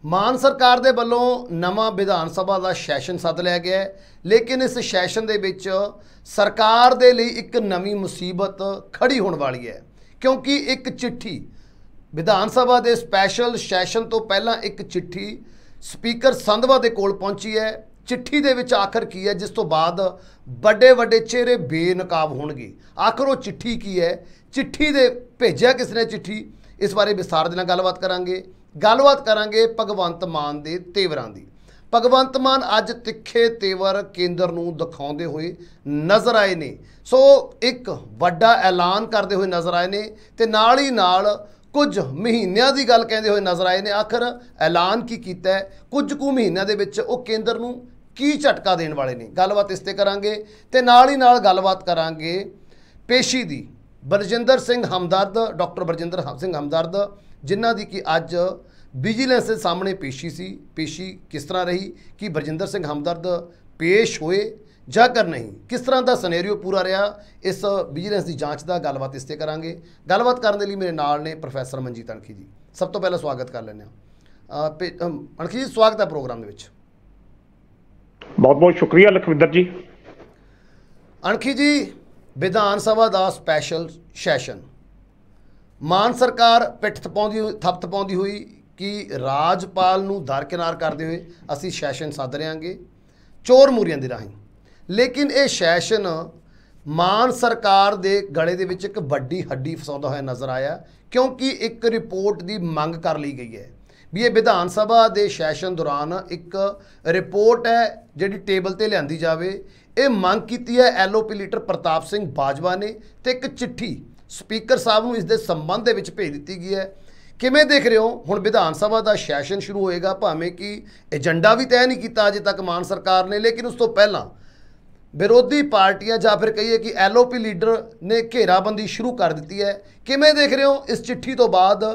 ਮਾਨ ਸਰਕਾਰ ਦੇ ਵੱਲੋਂ ਨਵਾਂ ਵਿਧਾਨ ਸਭਾ ਦਾ ਸੈਸ਼ਨ ਸੱਦ ਲਿਆ ਗਿਆ ਹੈ, ਲੇਕਿਨ ਇਸ ਸੈਸ਼ਨ ਦੇ ਵਿੱਚ ਸਰਕਾਰ ਦੇ ਲਈ ਇੱਕ ਨਵੀਂ ਮੁਸੀਬਤ ਖੜੀ ਹੋਣ ਵਾਲੀ ਹੈ, ਕਿਉਂਕਿ ਇੱਕ ਚਿੱਠੀ ਵਿਧਾਨ ਸਭਾ ਦੇ ਸਪੈਸ਼ਲ ਸੈਸ਼ਨ ਤੋਂ ਪਹਿਲਾਂ ਇੱਕ ਚਿੱਠੀ ਸਪੀਕਰ ਸੰਧਵਾ ਦੇ ਕੋਲ ਪਹੁੰਚੀ ਹੈ। चिट्ठी दे विच आखिर की है, जिस तो बाद बड़े बड़े चेहरे बेनकाब होणगे। आखिर वो चिट्ठी की है, चिट्ठी दे भेजिया किसने चिट्ठी, इस बारे विस्तार दे नाल गलबात करांगे भगवंत मान दे तेवरां दी। भगवंत मान अज तिखे तेवर केंद्र नूं दिखाउंदे होए नज़र आए ने। सो एक वड्डा ऐलान करते हुए नज़र आए ने ते नाल ही नाल कुछ महीनों की गल कहते हुए नज़र आए ने। आखिर ऐलान की कीता है, कुछ कु महीनों के विच वो केंद्र नूं की झटका देने वाले ने। गलबात इस ते करांगे ते नाल ही नाल गलबात करांगे पेशी दी। बरजिंदर सिंह हमदर्द, डॉक्टर बरजिंदर सिंह हमदर्द, जिन्हां दी कि अज विजिलेंस के सामने पेशी सी। पेशी किस तरह रही, कि बरजिंदर सिंह हमदर्द पेश होए जा कर नहीं, किस तरह का सनेरियो पूरा रहा, इस विजिलेंस की जांच का गलबात इस ते करांगे। गलबात करने लिए मेरे नाल ने प्रोफैसर मनजीत अणखी जी। सब तो पहले स्वागत कर लें अणखी जी, स्वागत है प्रोग्राम के। बहुत बहुत शुक्रिया लखविंदर जी। अणखी जी, विधान सभा का स्पैशल सैशन, मान सरकार पिठ थपथपाउंदी हुई कि राजपाल नूं दरकिनार करते हुए असी सैशन सद रहांगे चोर मूरियां दे राहीं। लेकिन ये सैशन मान सरकार दे गले दे विच एक वड्डी हड्डी फसाउंदा होया नज़र आया, क्योंकि एक रिपोर्ट की मंग कर ली गई है भी ये विधान सभा के सैशन दौरान एक रिपोर्ट है जिहड़ी टेबल ते लिआंदी जावे। ये मंग की है LOP लीडर प्रताप सिंह बाजवा ने, तो एक चिट्ठी स्पीकर साहब नूं इस दे संबंध दे विच भेज दी गई है। किवें देख रहे हो हुण विधान सभा का सैशन शुरू होएगा, भावें कि एजेंडा भी तय नहीं किया अजे तक मान सरकार ने, लेकिन उस तो पहला विरोधी पार्टियां या फिर कहिए कि LOP लीडर ने घेराबंदी शुरू कर दी है। किवें देख रहे हो इस चिट्ठी तो बाद,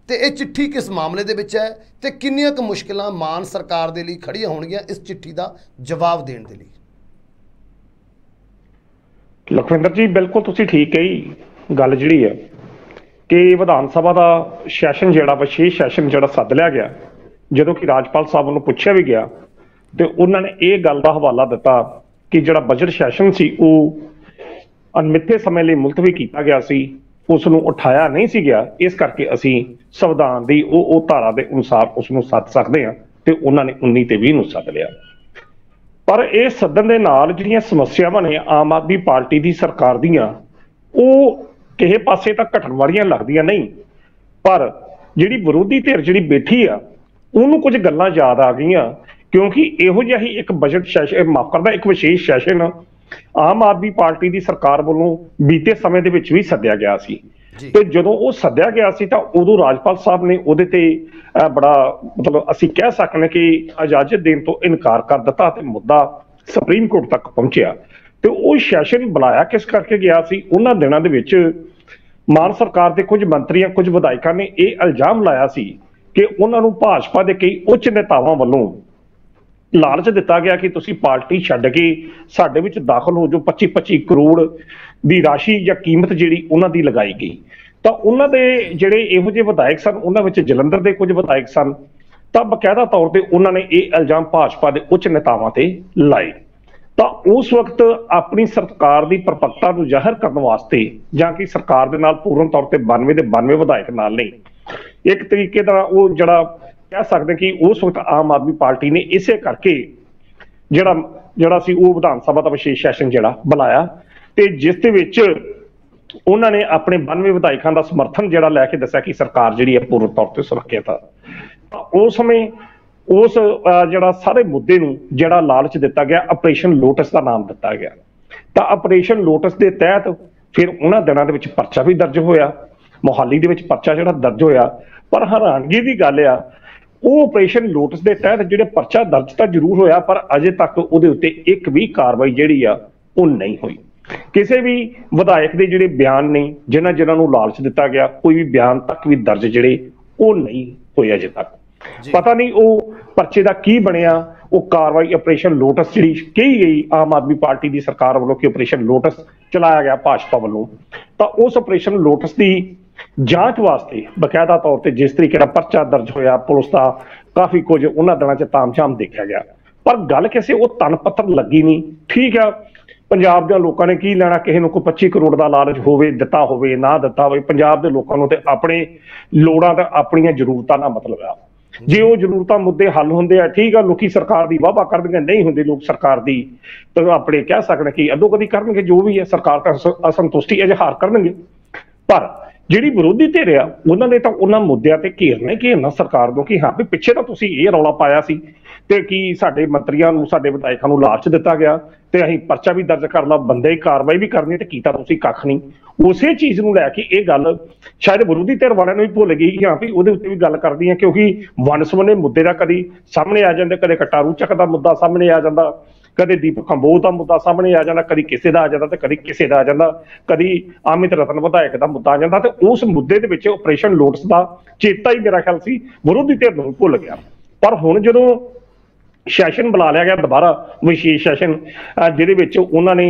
तो ये चिट्ठी किस मामले दे विच है, तो किन्नियां क मुश्किलां मान सरकार दे लई खड़ियां होणगीआं इस चिट्ठी का जवाब देण दे लई? लखविंदर जी, बिल्कुल तुसीं ठीक कही गल जिहड़ी है कि विधान सभा का सैशन जिहड़ा विशेष सैशन जिहड़ा सद लिया गया, जदों कि राजपाल साहब नूं पुछया भी गया तो उन्होंने ये गल का हवाला दिता कि जिहड़ा बजट सैशन सी वो अनमिथे समय लिए मुलतवी किया गया सी, उसनूं उठाया नहीं सी गया। इस करके असीं संविधान की वो धारा के अनुसार उसनूं सद सकते हैं, तो उन्होंने 19 ते 20 नूं सद लिया। पर यह सदन के नाल जिहड़ियां समस्यावां ने आम आदमी पार्टी की सरकार दियां, वो किसी पासे तक घटण वालियां लगदियां नहीं, पर जिहड़ी विरोधी धिर जिहड़ी बैठी आ उहनूं कुछ गल्लां याद आ गईयां, क्योंकि इहो जिहा ही एक बजट सैशन, माफ करदा, एक विशेष सैशन आम आदमी पार्टी की सरकार वालों बीते समय दे विच भी सद्या गया सी। ते जदों वो सद्या गया सी तां उदों राजपाल साहब ने उहदे ते बड़ा मतलब असीं कह सकने कि इजाजत देण तो इनकार कर दिता ते मुद्दा सुप्रीम कोर्ट तक पहुंचिया। ते वो सैशन बुलाया किस करके गया सी? उन्हां दिनां दे विच मान सरकार के कुछ मंत्रियों कुछ विधायकों ने यह इल्जाम लाया सी कि उन्हां नूं भाजपा के कई उच्च नेतावां वल्लों लालच दिता गया कि तुसी पार्टी छड्ड के साडे विच दाखल हो जो 25-25 करोड़ की राशि या कीमत जिहड़ी उन्हां दी लगाई गई। तो उन्हां दे जिहड़े इहो जिहे विधायक सन, उन्हां विच जलंधर के कुछ विधायक सन, तो बकायदा तौर पर उन्होंने ये इल्जाम भाजपा के उच्च नेतावां ते लाए। तो उस वक्त अपनी सरकार की परपक्ता को जाहिर करने वास्ते जां कि सरकार दे नाल पूर्ण तौर पर 92 के 92 विधायक नाल नहीं, एक तरीके का वो जड़ा कह सकते कि उस वक्त आम आदमी पार्टी ने इसे करके जड़ा सी वो विधान सभा का विशेष सैशन जड़ा बुलाया, ते जिस दे विच उन्होंने अपने 92 विधायकों का समर्थन जड़ा लैके दस्या कि सरकार जी है पूर्ण तौर पर सुरक्षित है। उस समय उस जड़ा सारे मुद्दे नूं जड़ा लालच दिता गया, ऑपरेशन लोटस का नाम दिता गया। तो ऑपरेशन लोटस के तहत फिर उन्होंने दिनों के परचा भी दर्ज होया, मोहाली दे विच परचा जड़ा दर्ज होया। पर हैरानगी की गल आ, वो ऑपरेशन लोटस के तहत जिहड़े परचा दर्ज तो जरूर होया, पर अजे तक उहदे उत्ते एक भी कार्रवाई जिहड़ी आ वो नहीं हुई। किसी भी विधायक के जिहड़े बयान ने जिन्हां नूं लालच दिता गया, कोई भी बयान तक भी दर्ज जिहड़े वो नहीं होए अजे तक। पता नहीं वो परचे का की बनिया, वो कार्रवाई ऑपरेशन लोटस जिहड़ी कही गई आम आदमी पार्टी की सरकार वालों कि ऑपरेशन लोटस चलाया गया भाजपा वालों, तो उस ऑपरेशन लोटस की जांच वास्ते बकायदा तौर पर जिस तरीके का परचा दर्ज होया, पुलिस का ਕਾਫੀ ਕੁਝ ਉਹਨਾਂ ਦਿਨਾਂ 'ਚ ਤਾਮਝਾਮ ਦੇਖਿਆ ਗਿਆ, ਪਰ ਗੱਲ ਕਿਸੇ ਉਹ ਤਨ ਪੱਤਰ ਲੱਗੀ ਨਹੀਂ। ਠੀਕ ਆ, ਪੰਜਾਬ ਦੇ ਲੋਕਾਂ ਨੇ ਕੀ ਲੈਣਾ, ਕਿਸੇ ਨੂੰ ਕੋਈ 25 ਕਰੋੜ ਦਾ ਲਾਲਚ ਹੋਵੇ, ਦਿੱਤਾ ਹੋਵੇ ਨਾ ਦਿੱਤਾ ਹੋਵੇ, ਪੰਜਾਬ ਦੇ ਲੋਕਾਂ ਨੂੰ ਤੇ ਆਪਣੇ ਲੋੜਾਂ ਤੇ ਆਪਣੀਆਂ ਜ਼ਰੂਰਤਾਂ ਨਾਲ ਮਤਲਬ ਆ। ਜੇ ਉਹ ਜ਼ਰੂਰਤਾਂ ਮੁੱਦੇ ਹੱਲ ਹੁੰਦੇ ਆ, ਠੀਕ ਆ, ਲੋਕੀ ਸਰਕਾਰ ਦੀ ਵਾਹਵਾ ਕਰ ਦਿੰਦੇ, ਨਹੀਂ ਹੁੰਦੇ ਲੋਕ ਸਰਕਾਰ ਦੀ ਤਾਂ ਆਪਣੇ ਕਹਿ ਸਕਣ ਕਿ ਅਦੋਂ ਕਦੀ ਕਰਨਗੇ, ਜੋ ਵੀ ਹੈ ਸਰਕਾਰ ਤਾਂ ਅਸੰਤੁਸ਼ਟੀ ਇਜ਼ਹਾਰ ਕਰਨਗੇ। ਪਰ ਜਿਹੜੀ ਵਿਰੋਧੀ ਧਿਰ ਆ ਉਹਨਾਂ ਨੇ ਤਾਂ ਉਹਨਾਂ ਮੁੱਦਿਆਂ ਤੇ ਘੇਰਨਾ ਸਰਕਾਰ ਨੂੰ ਕਿ ਹਾਂ ਵੀ ਪਿੱਛੇ ਤਾਂ ਤੁਸੀਂ ਇਹ ਰੌਲਾ ਪਾਇਆ ਸੀ ਤੇ ਕੀ ਸਾਡੇ ਮੰਤਰੀਆਂ ਨੂੰ, ਸਾਡੇ ਵਿਧਾਇਕਾਂ ਨੂੰ ਲਾਲਚ ਦਿੱਤਾ ਗਿਆ ਤੇ ਅਸੀਂ ਪਰਚਾ ਵੀ ਦਰਜ ਕਰ ਲਾ, ਬੰਦੇ ਕਾਰਵਾਈ ਵੀ ਕਰਨੀ ਤੇ ਕੀਤਾ ਤੁਸੀਂ ਕੱਖ ਨਹੀਂ। ਉਸੇ ਚੀਜ਼ ਨੂੰ ਲੈ ਕੇ ਇਹ ਗੱਲ ਸ਼ਾਇਦ ਵਿਰੋਧੀ ਧਿਰ ਵਾਲਿਆਂ ਨੂੰ ਵੀ ਭੁੱਲ ਗਈ ਕਿ ਹਾਂ ਵੀ ਉਹਦੇ ਉੱਤੇ ਵੀ ਗੱਲ ਕਰਦੀ ਹੈ, ਕਿਉਂਕਿ ਵੰਨ-ਸੁਵੰਨੇ ਮੁੱਦੇ ਦਾ ਕਦੀ ਸਾਹਮਣੇ ਆ ਜਾਂਦੇ, ਕਦੇ ਕਟਾਰੂ ਚੱਕ ਦਾ ਮੁੱਦਾ ਸਾਹਮਣੇ ਆ ਜਾਂਦਾ, ਕਦੇ ਦੀਪਕ ਕੰਬੋਜ ਦਾ ਮੁੱਦਾ ਸਾਹਮਣੇ ਆ ਜਾਂਦਾ, ਕਦੀ ਕਿਸੇ ਦਾ ਆ ਜਾਂਦਾ ਤੇ ਕਦੀ ਕਿਸੇ ਦਾ ਆ ਜਾਂਦਾ, ਕਦੀ ਅਮਿਤ ਰਤਨ ਵਿਧਾਇਕ ਦਾ ਮੁੱਦਾ ਆ ਜਾਂਦਾ, ਤੇ ਉਸ ਮੁੱਦੇ ਦੇ ਵਿੱਚ ਆਪਰੇਸ਼ਨ ਲੋਟਸ ਦਾ ਚੇਤਾ ਹੀ ਮੇਰਾ ਖਿਆਲ ਸੀ ਵਿਰੋਧੀ ਧਿਰ ਨੂੰ ਭੁੱਲ ਗਿਆ। ਪਰ ਹੁਣ ਜਦੋਂ ਸੈਸ਼ਨ ਬੁਲਾ ਲਿਆ ਗਿਆ ਦੁਬਾਰਾ, ਵਿਸ਼ੇਸ਼ ਸੈਸ਼ਨ, ਜਿਹਦੇ ਵਿੱਚ ਉਹਨਾਂ ਨੇ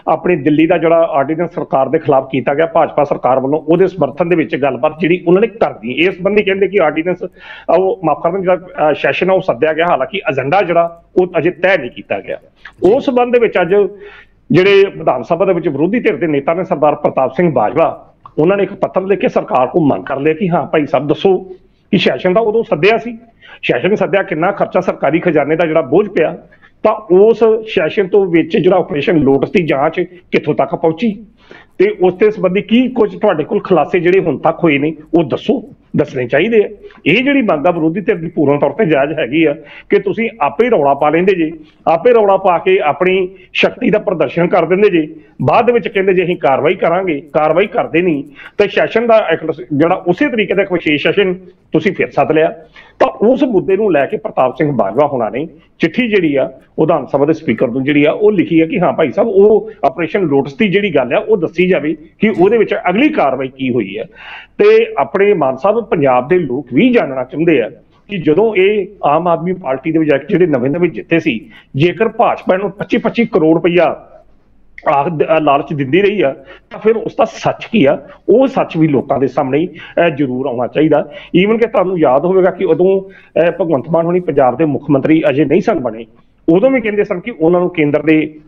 ਆਪਣੀ ਦਿੱਲੀ ਦਾ ਜਿਹੜਾ ਆਰਡੀਨੈਂਸ ਸਰਕਾਰ ਦੇ ਖਿਲਾਫ ਕੀਤਾ ਗਿਆ ਭਾਜਪਾ ਸਰਕਾਰ ਵੱਲੋਂ, ਉਹਦੇ ਸਮਰਥਨ ਦੇ ਵਿੱਚ ਗੱਲਬਾਤ ਜਿਹੜੀ ਉਹਨਾਂ ਨੇ ਕਰਦੀ, ਇਸ ਸੰਬੰਧੀ ਕਹਿੰਦੇ ਕਿ ਆਰਡੀਨੈਂਸ ਉਹ ਮਾਫ ਕਰਨ, ਜਿਹੜਾ ਸੈਸ਼ਨ ਆ ਉਹ ਸੱਦਿਆ ਗਿਆ, ਹਾਲਾਂਕਿ ਏਜੰਡਾ ਜਿਹੜਾ ਉਹ ਅਜੇ ਤੈਅ ਨਹੀਂ ਕੀਤਾ ਗਿਆ। ਉਸ ਸੰਬੰਧ ਦੇ ਵਿੱਚ ਅੱਜ ਜਿਹੜੇ ਵਿਧਾਨ ਸਭਾ ਦੇ ਵਿੱਚ ਵਿਰੋਧੀ ਧਿਰ ਦੇ ਨੇਤਾ ਨੇ ਸਰਦਾਰ ਪ੍ਰਤਾਪ ਸਿੰਘ ਬਾਜਵਾ, ਉਹਨਾਂ ਨੇ ਇੱਕ ਪੱਤਰ ਲਿਖ ਕੇ ਸਰਕਾਰ ਕੋਲ ਮੰਗ ਕਰ ਲਿਆ ਕਿ ਹਾਂ ਭਾਈ ਸਾਹਿਬ ਦੱਸੋ ਕਿ ਸੈਸ਼ਨ ਦਾ ਉਦੋਂ ਸੱਦਿਆ ਸੀ, ਸੈਸ਼ਨ ਸੱਦਿਆ, ਕਿੰਨਾ ਖਰਚਾ ਸਰਕਾਰੀ ਖਜ਼ਾਨੇ ਦਾ ਜਿਹੜਾ ਬੋਝ ਪਿਆ, ਤਾਂ ਉਸ ਸੈਸ਼ਨ ਤੋਂ ਵਿੱਚ ਜਿਹੜਾ ਆਪਰੇਸ਼ਨ ਲੋਟਸ ਦੀ ਜਾਂਚ ਕਿੱਥੋਂ ਤੱਕ ਪਹੁੰਚੀ ਤੇ ਉਸ ਦੇ ਸੰਬੰਧੀ ਕੀ ਕੁਝ ਤੁਹਾਡੇ ਕੋਲ ਖੁਲਾਸੇ ਜਿਹੜੇ ਹੁਣ ਤੱਕ ਹੋਏ ਨੇ ਉਹ ਦੱਸੋ, ਦੱਸਣੇ ਚਾਹੀਦੇ ਆ। ਇਹ ਜਿਹੜੀ ਮੰਗ ਆ ਵਿਰੋਧੀ ਧਿਰ ਦੀ ਪੂਰਨ ਤੌਰ ਤੇ ਜਾਇਜ਼ ਹੈਗੀ ਆ ਕਿ ਤੁਸੀਂ ਆਪੇ ਰੌਲਾ ਪਾ ਲੈਂਦੇ ਜੇ, ਆਪੇ ਰੌਲਾ ਪਾ ਕੇ ਆਪਣੀ ਸ਼ਕਤੀ ਦਾ ਪ੍ਰਦਰਸ਼ਨ ਕਰ ਦਿੰਦੇ ਜੇ, ਬਾਅਦ ਦੇ ਵਿੱਚ ਕਹਿੰਦੇ ਜੇ ਅਸੀਂ ਕਾਰਵਾਈ ਕਰਾਂਗੇ, ਕਾਰਵਾਈ ਕਰਦੇ ਨਹੀਂ ਤੇ ਸੈਸ਼ਨ ਦਾ ਜਿਹੜਾ ਉਸੇ ਤਰੀਕੇ ਦਾ ਇੱਕ ਵਿਸ਼ੇਸ਼ ਸੈਸ਼ਨ ਤੁਸੀਂ ਫਿਰ ਸੱਦ ਲਿਆ। ਤਾਂ ਉਸ ਮੁੱਦੇ ਨੂੰ ਲੈ ਕੇ ਪ੍ਰਤਾਪ ਸਿੰਘ ਬਾਜਵਾ ਹੋਣਾ ਨੇ ਚਿੱਠੀ ਜਿਹੜੀ ਆ ਵਿਧਾਨ ਸਭਾ ਦੇ ਸਪੀਕਰ ਨੂੰ ਜਿਹੜੀ ਆ ਉਹ ਲਿਖੀ ਹੈ ਕਿ ਹਾਂ ਭਾਈ ਸਾਹਿਬ ਉਹ ਆਪਰੇਸ਼ਨ ਲੋਟਸ ਦੀ ਜਿਹੜੀ ਗੱਲ ਆ ਉਹ ਦੱਸੀ ਜਾਵੇ ਕਿ ਉਹਦੇ ਵਿੱਚ ਅਗਲੀ ਕਾਰਵਾਈ ਕੀ ਹੋਈ ਹੈ। ਤੇ ਆਪਣੇ ਮਾਨ ਸਾਹਿਬ ਪੰਜਾਬ ਦੇ ਲੋਕ ਵੀ ਜਾਣਨਾ ਚਾਹੁੰਦੇ ਆ ਕਿ ਜਦੋਂ ਇਹ ਆਮ ਆਦਮੀ ਪਾਰਟੀ ਦੇ ਵਿਧਾਇਕ ਜਿਹੜੇ ਨਵੇਂ ਜਿੱਤੇ ਸੀ, ਜੇਕਰ ਭਾਜਪਾ ਨੂੰ 25-25 ਕਰੋੜ ਰੁਪਈਆ ਲਾਲਚ ਦਿੰਦੀ ਰਹੀ ਆ ਤਾਂ ਫਿਰ ਉਸ ਦਾ ਸੱਚ ਕੀ ਆ, ਉਹ ਸੱਚ ਵੀ ਲੋਕਾਂ ਦੇ ਸਾਹਮਣੇ ਜ਼ਰੂਰ ਆਉਣਾ ਚਾਹੀਦਾ। ਈਵਨ ਕਿ ਤੁਹਾਨੂੰ ਯਾਦ ਹੋਵੇਗਾ ਕਿ ਉਦੋਂ ਭਗਵੰਤ ਮਾਨ ਹੋਣੀ ਪੰਜਾਬ ਦੇ ਮੁੱਖ ਮੰਤਰੀ ਅਜੇ ਨਹੀਂ ਸਨ ਬਣੇ, ਉਦੋਂ ਵੀ ਕਹਿੰਦੇ ਸਨ ਕਿ ਉਹਨਾਂ ਨੂੰ ਕੇਂਦਰ ਦੇ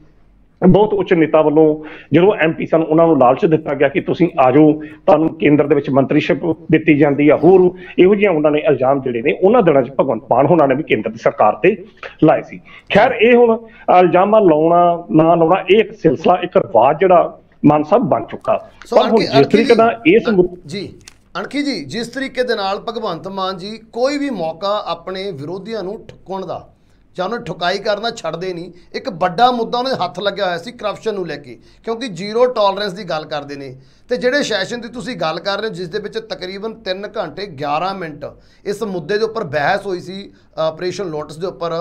ਬਹੁਤ ਉੱਚ ਨੇਤਾ ਵੱਲੋਂ ਜਦੋਂ MP ਸਨ ਉਹਨਾਂ ਨੂੰ ਲਾਲਚ ਦਿੱਤਾ ਗਿਆ ਕਿ ਤੁਸੀਂ ਆ ਜਾਓ, ਤੁਹਾਨੂੰ ਕੇਂਦਰ ਦੇ ਵਿੱਚ ਮੰਤਰੀਸ਼ਿਪ ਦਿੱਤੀ ਜਾਂਦੀ ਆ, ਹੋਰ ਇਹੋ ਜਿਹੀਆਂ ਉਹਨਾਂ ਨੇ ਇਲਜ਼ਾਮ ਜਿਹੜੇ ਨੇ ਉਹਨਾਂ ਦਿਨਾਂ 'ਚ ਭਗਵੰਤ ਮਾਨ ਹੋਣਾ ਨੇ ਵੀ ਕੇਂਦਰ ਦੀ ਸਰਕਾਰ ਤੇ ਲਾਏ ਸੀ। ਖੈਰ ਇਹ ਹੁਣ ਇਲਜ਼ਾਮਾਂ ਲਾਉਣਾ ਨਾ ਲਾਉਣਾ ਇਹ ਇੱਕ ਸਿਲਸਿਲਾ, ਇੱਕ ਰਿਵਾਜ ਜਿਹੜਾ ਮਾਨ ਸਾਹਿਬ ਬਣ ਚੁੱਕਾ। ਪਰ ਹੁਣ ਜਿਸ ਤਰੀਕੇ ਨਾਲ ਇਸ ਜੀ ਅਣਖੀ ਜੀ, ਜਿਸ ਤਰੀਕੇ ਦੇ ਨਾਲ ਭਗਵੰਤ ਮਾਨ ਜੀ ਕੋਈ ਵੀ ਮੌਕਾ ਆਪਣੇ ਵਿਰੋਧੀਆਂ ਨੂੰ ਠੁੱਕਣ ਦਾ ਜਾਂ ਉਹਨੂੰ ਠੁਕਾਈ ਕਰਨਾ ਛੱਡਦੇ ਨਹੀਂ। ਇੱਕ ਵੱਡਾ ਮੁੱਦਾ ਉਹਨਾਂ ਦੇ ਹੱਥ ਲੱਗਿਆ ਹੋਇਆ ਸੀ ਕਰਪਸ਼ਨ ਨੂੰ ਲੈ ਕੇ, ਕਿਉਂਕਿ ਜ਼ੀਰੋ ਟੋਲਰੈਂਸ ਦੀ ਗੱਲ ਕਰਦੇ ਨੇ। ਤੇ ਜਿਹੜੇ ਸੈਸ਼ਨ ਦੀ ਤੁਸੀਂ ਗੱਲ ਕਰ ਰਹੇ ਹੋ ਜਿਸ ਦੇ ਵਿੱਚ ਤਕਰੀਬਨ 3 ਘੰਟੇ 11 ਮਿੰਟ ਇਸ ਮੁੱਦੇ ਦੇ ਉੱਪਰ ਬਹਿਸ ਹੋਈ ਸੀ ਆਪਰੇਸ਼ਨ ਲੋਟਸ ਦੇ ਉੱਪਰ,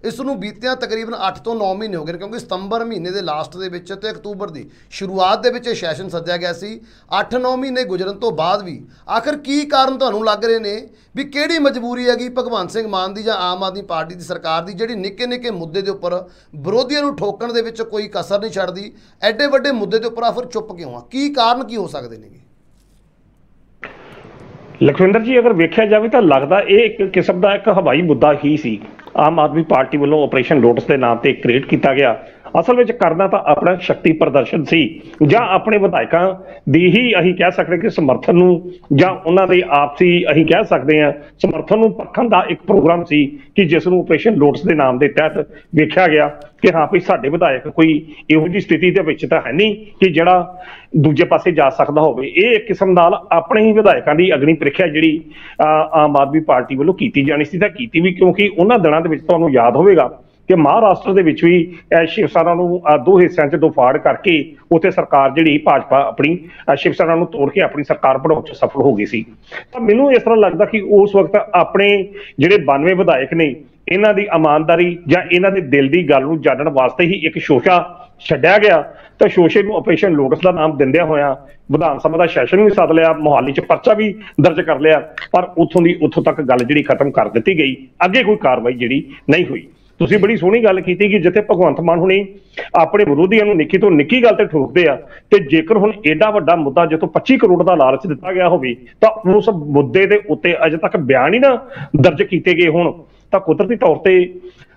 ਇਸ ਨੂੰ ਬੀਤਿਆਂ ਤਕਰੀਬਨ 8 ਤੋਂ 9 ਮਹੀਨੇ ਹੋ ਗਏ, ਕਿਉਂਕਿ ਸਤੰਬਰ ਮਹੀਨੇ ਦੇ ਲਾਸਟ ਦੇ ਵਿੱਚ ਤੇ ਅਕਤੂਬਰ ਦੀ ਸ਼ੁਰੂਆਤ ਦੇ ਵਿੱਚ ਇਹ ਸੈਸ਼ਨ ਸੱਦਿਆ ਗਿਆ ਸੀ। 8-9 ਮਹੀਨੇ ਗੁਜ਼ਰਨ ਤੋਂ ਬਾਅਦ ਵੀ ਆਖਰ ਕੀ ਕਾਰਨ ਤੁਹਾਨੂੰ ਲੱਗ ਰਹੇ ਨੇ ਵੀ ਕਿਹੜੀ ਮਜਬੂਰੀ ਹੈਗੀ ਭਗਵੰਤ ਸਿੰਘ ਮਾਨ ਦੀ ਜਾਂ ਆਮ ਆਦਮੀ ਪਾਰਟੀ ਦੀ ਸਰਕਾਰ ਦੀ ਜਿਹੜੀ ਨਿੱਕੇ ਮੁੱਦੇ ਦੇ ਉੱਪਰ ਵਿਰੋਧੀਆਂ ਨੂੰ ਠੋਕਣ ਦੇ ਵਿੱਚ ਕੋਈ ਕਸਰ ਨਹੀਂ ਛੱਡਦੀ, ਐਡੇ ਵੱਡੇ ਮੁੱਦੇ ਦੇ ਉੱਪਰ ਆਖਰ ਚੁੱਪ ਕਿਉਂ ਆ, ਕੀ ਕਾਰਨ ਕੀ ਹੋ ਸਕਦੇ ਨੇ? ਲਖਵਿੰਦਰ ਜੀ, ਅਗਰ ਵੇਖਿਆ ਜਾਵੇ ਤਾਂ ਲੱਗਦਾ ਇਹ ਇੱਕ ਕਿਸਮ ਦਾ ਇੱਕ ਹਵਾਈ ਮੁੱਦਾ ਹੀ ਸੀ, ਆਮ ਆਦਮੀ ਪਾਰਟੀ ਵੱਲੋਂ ਆਪਰੇਸ਼ਨ ਲੋਟਸ ਦੇ ਨਾਮ ਤੇ ਕ੍ਰੀਏਟ ਕੀਤਾ ਗਿਆ। ਅਸਲ ਵਿੱਚ ਕਰਨਾ ਤਾਂ ਆਪਣਾ ਸ਼ਕਤੀ ਪ੍ਰਦਰਸ਼ਨ ਸੀ ਜਾਂ ਆਪਣੇ ਵਿਧਾਇਕਾਂ ਦੀ ਹੀ ਅਸੀਂ ਕਹਿ ਸਕਦੇ ਕਿ ਸਮਰਥਨ ਨੂੰ ਜਾਂ ਉਹਨਾਂ ਦੇ ਆਪਸੀ ਅਸੀਂ ਕਹਿ ਸਕਦੇ ਹਾਂ ਸਮਰਥਨ ਨੂੰ ਪਰਖਣ ਦਾ ਇੱਕ ਪ੍ਰੋਗਰਾਮ ਸੀ ਕਿ ਜਿਸ ਨੂੰ ਆਪਰੇਸ਼ਨ ਲੋਟਸ ਦੇ ਨਾਮ ਦੇ ਤਹਿਤ ਵੇਖਿਆ ਗਿਆ ਕਿ ਹਾਂ ਵੀ ਸਾਡੇ ਵਿਧਾਇਕ ਕੋਈ ਇਹੋ ਜਿਹੀ ਸਥਿਤੀ ਦੇ ਵਿੱਚ ਤਾਂ ਹੈ ਨਹੀਂ ਕਿ ਜਿਹੜਾ ਦੂਜੇ ਪਾਸੇ ਜਾ ਸਕਦਾ ਹੋਵੇ। ਇਹ ਇੱਕ ਕਿਸਮ ਨਾਲ ਆਪਣੇ ਹੀ ਵਿਧਾਇਕਾਂ ਦੀ ਅਗਨੀ ਪ੍ਰੀਖਿਆ ਜਿਹੜੀ ਆਮ ਆਦਮੀ ਪਾਰਟੀ ਵੱਲੋਂ ਕੀਤੀ ਜਾਣੀ ਸੀ ਤਾਂ ਕੀਤੀ ਵੀ, ਕਿਉਂਕਿ ਉਹਨਾਂ ਦਿਨਾਂ ਦੇ ਵਿੱਚ ਤੁਹਾਨੂੰ ਯਾਦ ਹੋਵੇਗਾ ਕਿ ਮਹਾਰਾਸ਼ਟਰ ਦੇ ਵਿੱਚ ਵੀ ਸ਼ਿਵ ਸੈਨਾ ਨੂੰ 2 ਹਿੱਸਿਆਂ 'ਚ ਡਿਵਾਈਡ ਕਰਕੇ ਉੱਥੇ ਸਰਕਾਰ ਜਿਹੜੀ ਭਾਜਪਾ ਆਪਣੀ ਸ਼ਿਵ ਸੈਨਾ ਨੂੰ ਤੋੜ ਕੇ ਆਪਣੀ ਸਰਕਾਰ ਬਣਾਉਣ 'ਚ ਸਫਲ ਹੋ ਗਈ ਸੀ। ਤਾਂ ਮੈਨੂੰ ਇਸ ਤਰ੍ਹਾਂ ਲੱਗਦਾ ਕਿ ਉਸ ਵਕਤ ਆਪਣੇ ਜਿਹੜੇ 92 ਵਿਧਾਇਕ ਨੇ ਇਹਨਾਂ ਦੀ ਇਮਾਨਦਾਰੀ ਜਾਂ ਇਹਨਾਂ ਦੇ ਦਿਲ ਦੀ ਗੱਲ ਨੂੰ ਜਾਣਨ ਵਾਸਤੇ ਹੀ ਇੱਕ ਸ਼ੋਸ਼ਾ ਛੱਡਿਆ ਗਿਆ ਤਾਂ ਸ਼ੋਸ਼ੇ ਨੂੰ ਆਪਰੇਸ਼ਨ ਲੋਟਸ ਦਾ ਨਾਮ ਦਿੰਦਿਆਂ ਹੋਇਆਂ ਵਿਧਾਨ ਸਭਾ ਦਾ ਸੈਸ਼ਨ ਵੀ ਸੱਦ ਲਿਆ, ਮੋਹਾਲੀ 'ਚ ਪਰਚਾ ਵੀ ਦਰਜ ਕਰ ਲਿਆ, ਪਰ ਉੱਥੋਂ ਤੱਕ ਗੱਲ ਜਿਹੜੀ ਖਤਮ ਕਰ ਦਿੱਤੀ ਗਈ, ਅੱਗੇ ਕੋਈ ਕਾਰਵਾਈ ਜਿਹੜੀ ਨਹੀਂ ਹੋਈ। ਤੁਸੀਂ ਬੜੀ ਸੋਹਣੀ ਗੱਲ ਕੀਤੀ ਕਿ ਜਿੱਥੇ ਭਗਵੰਤ ਮਾਨ ਹੁਣੀ ਆਪਣੇ ਵਿਰੋਧੀਆਂ ਨੂੰ ਨਿੱਕੀ ਤੋਂ ਨਿੱਕੀ ਗੱਲ ਤੇ ਠੋਕਦੇ ਆ, ਤੇ ਜੇਕਰ ਹੁਣ ਏਡਾ ਵੱਡਾ ਮੁੱਦਾ ਜਿੱਥੋਂ 25 ਕਰੋੜ ਦਾ ਲਾਲਚ ਦਿੱਤਾ ਗਿਆ ਹੋਵੇ ਤਾਂ ਉਸ ਮੁੱਦੇ ਦੇ ਉੱਤੇ ਅਜੇ ਤੱਕ ਬਿਆਨ ਹੀ ਨਾ ਦਰਜ ਕੀਤੇ ਗਏ ਹੋਣ, ਤਾਂ ਕੁਦਰਤੀ ਤੌਰ ਤੇ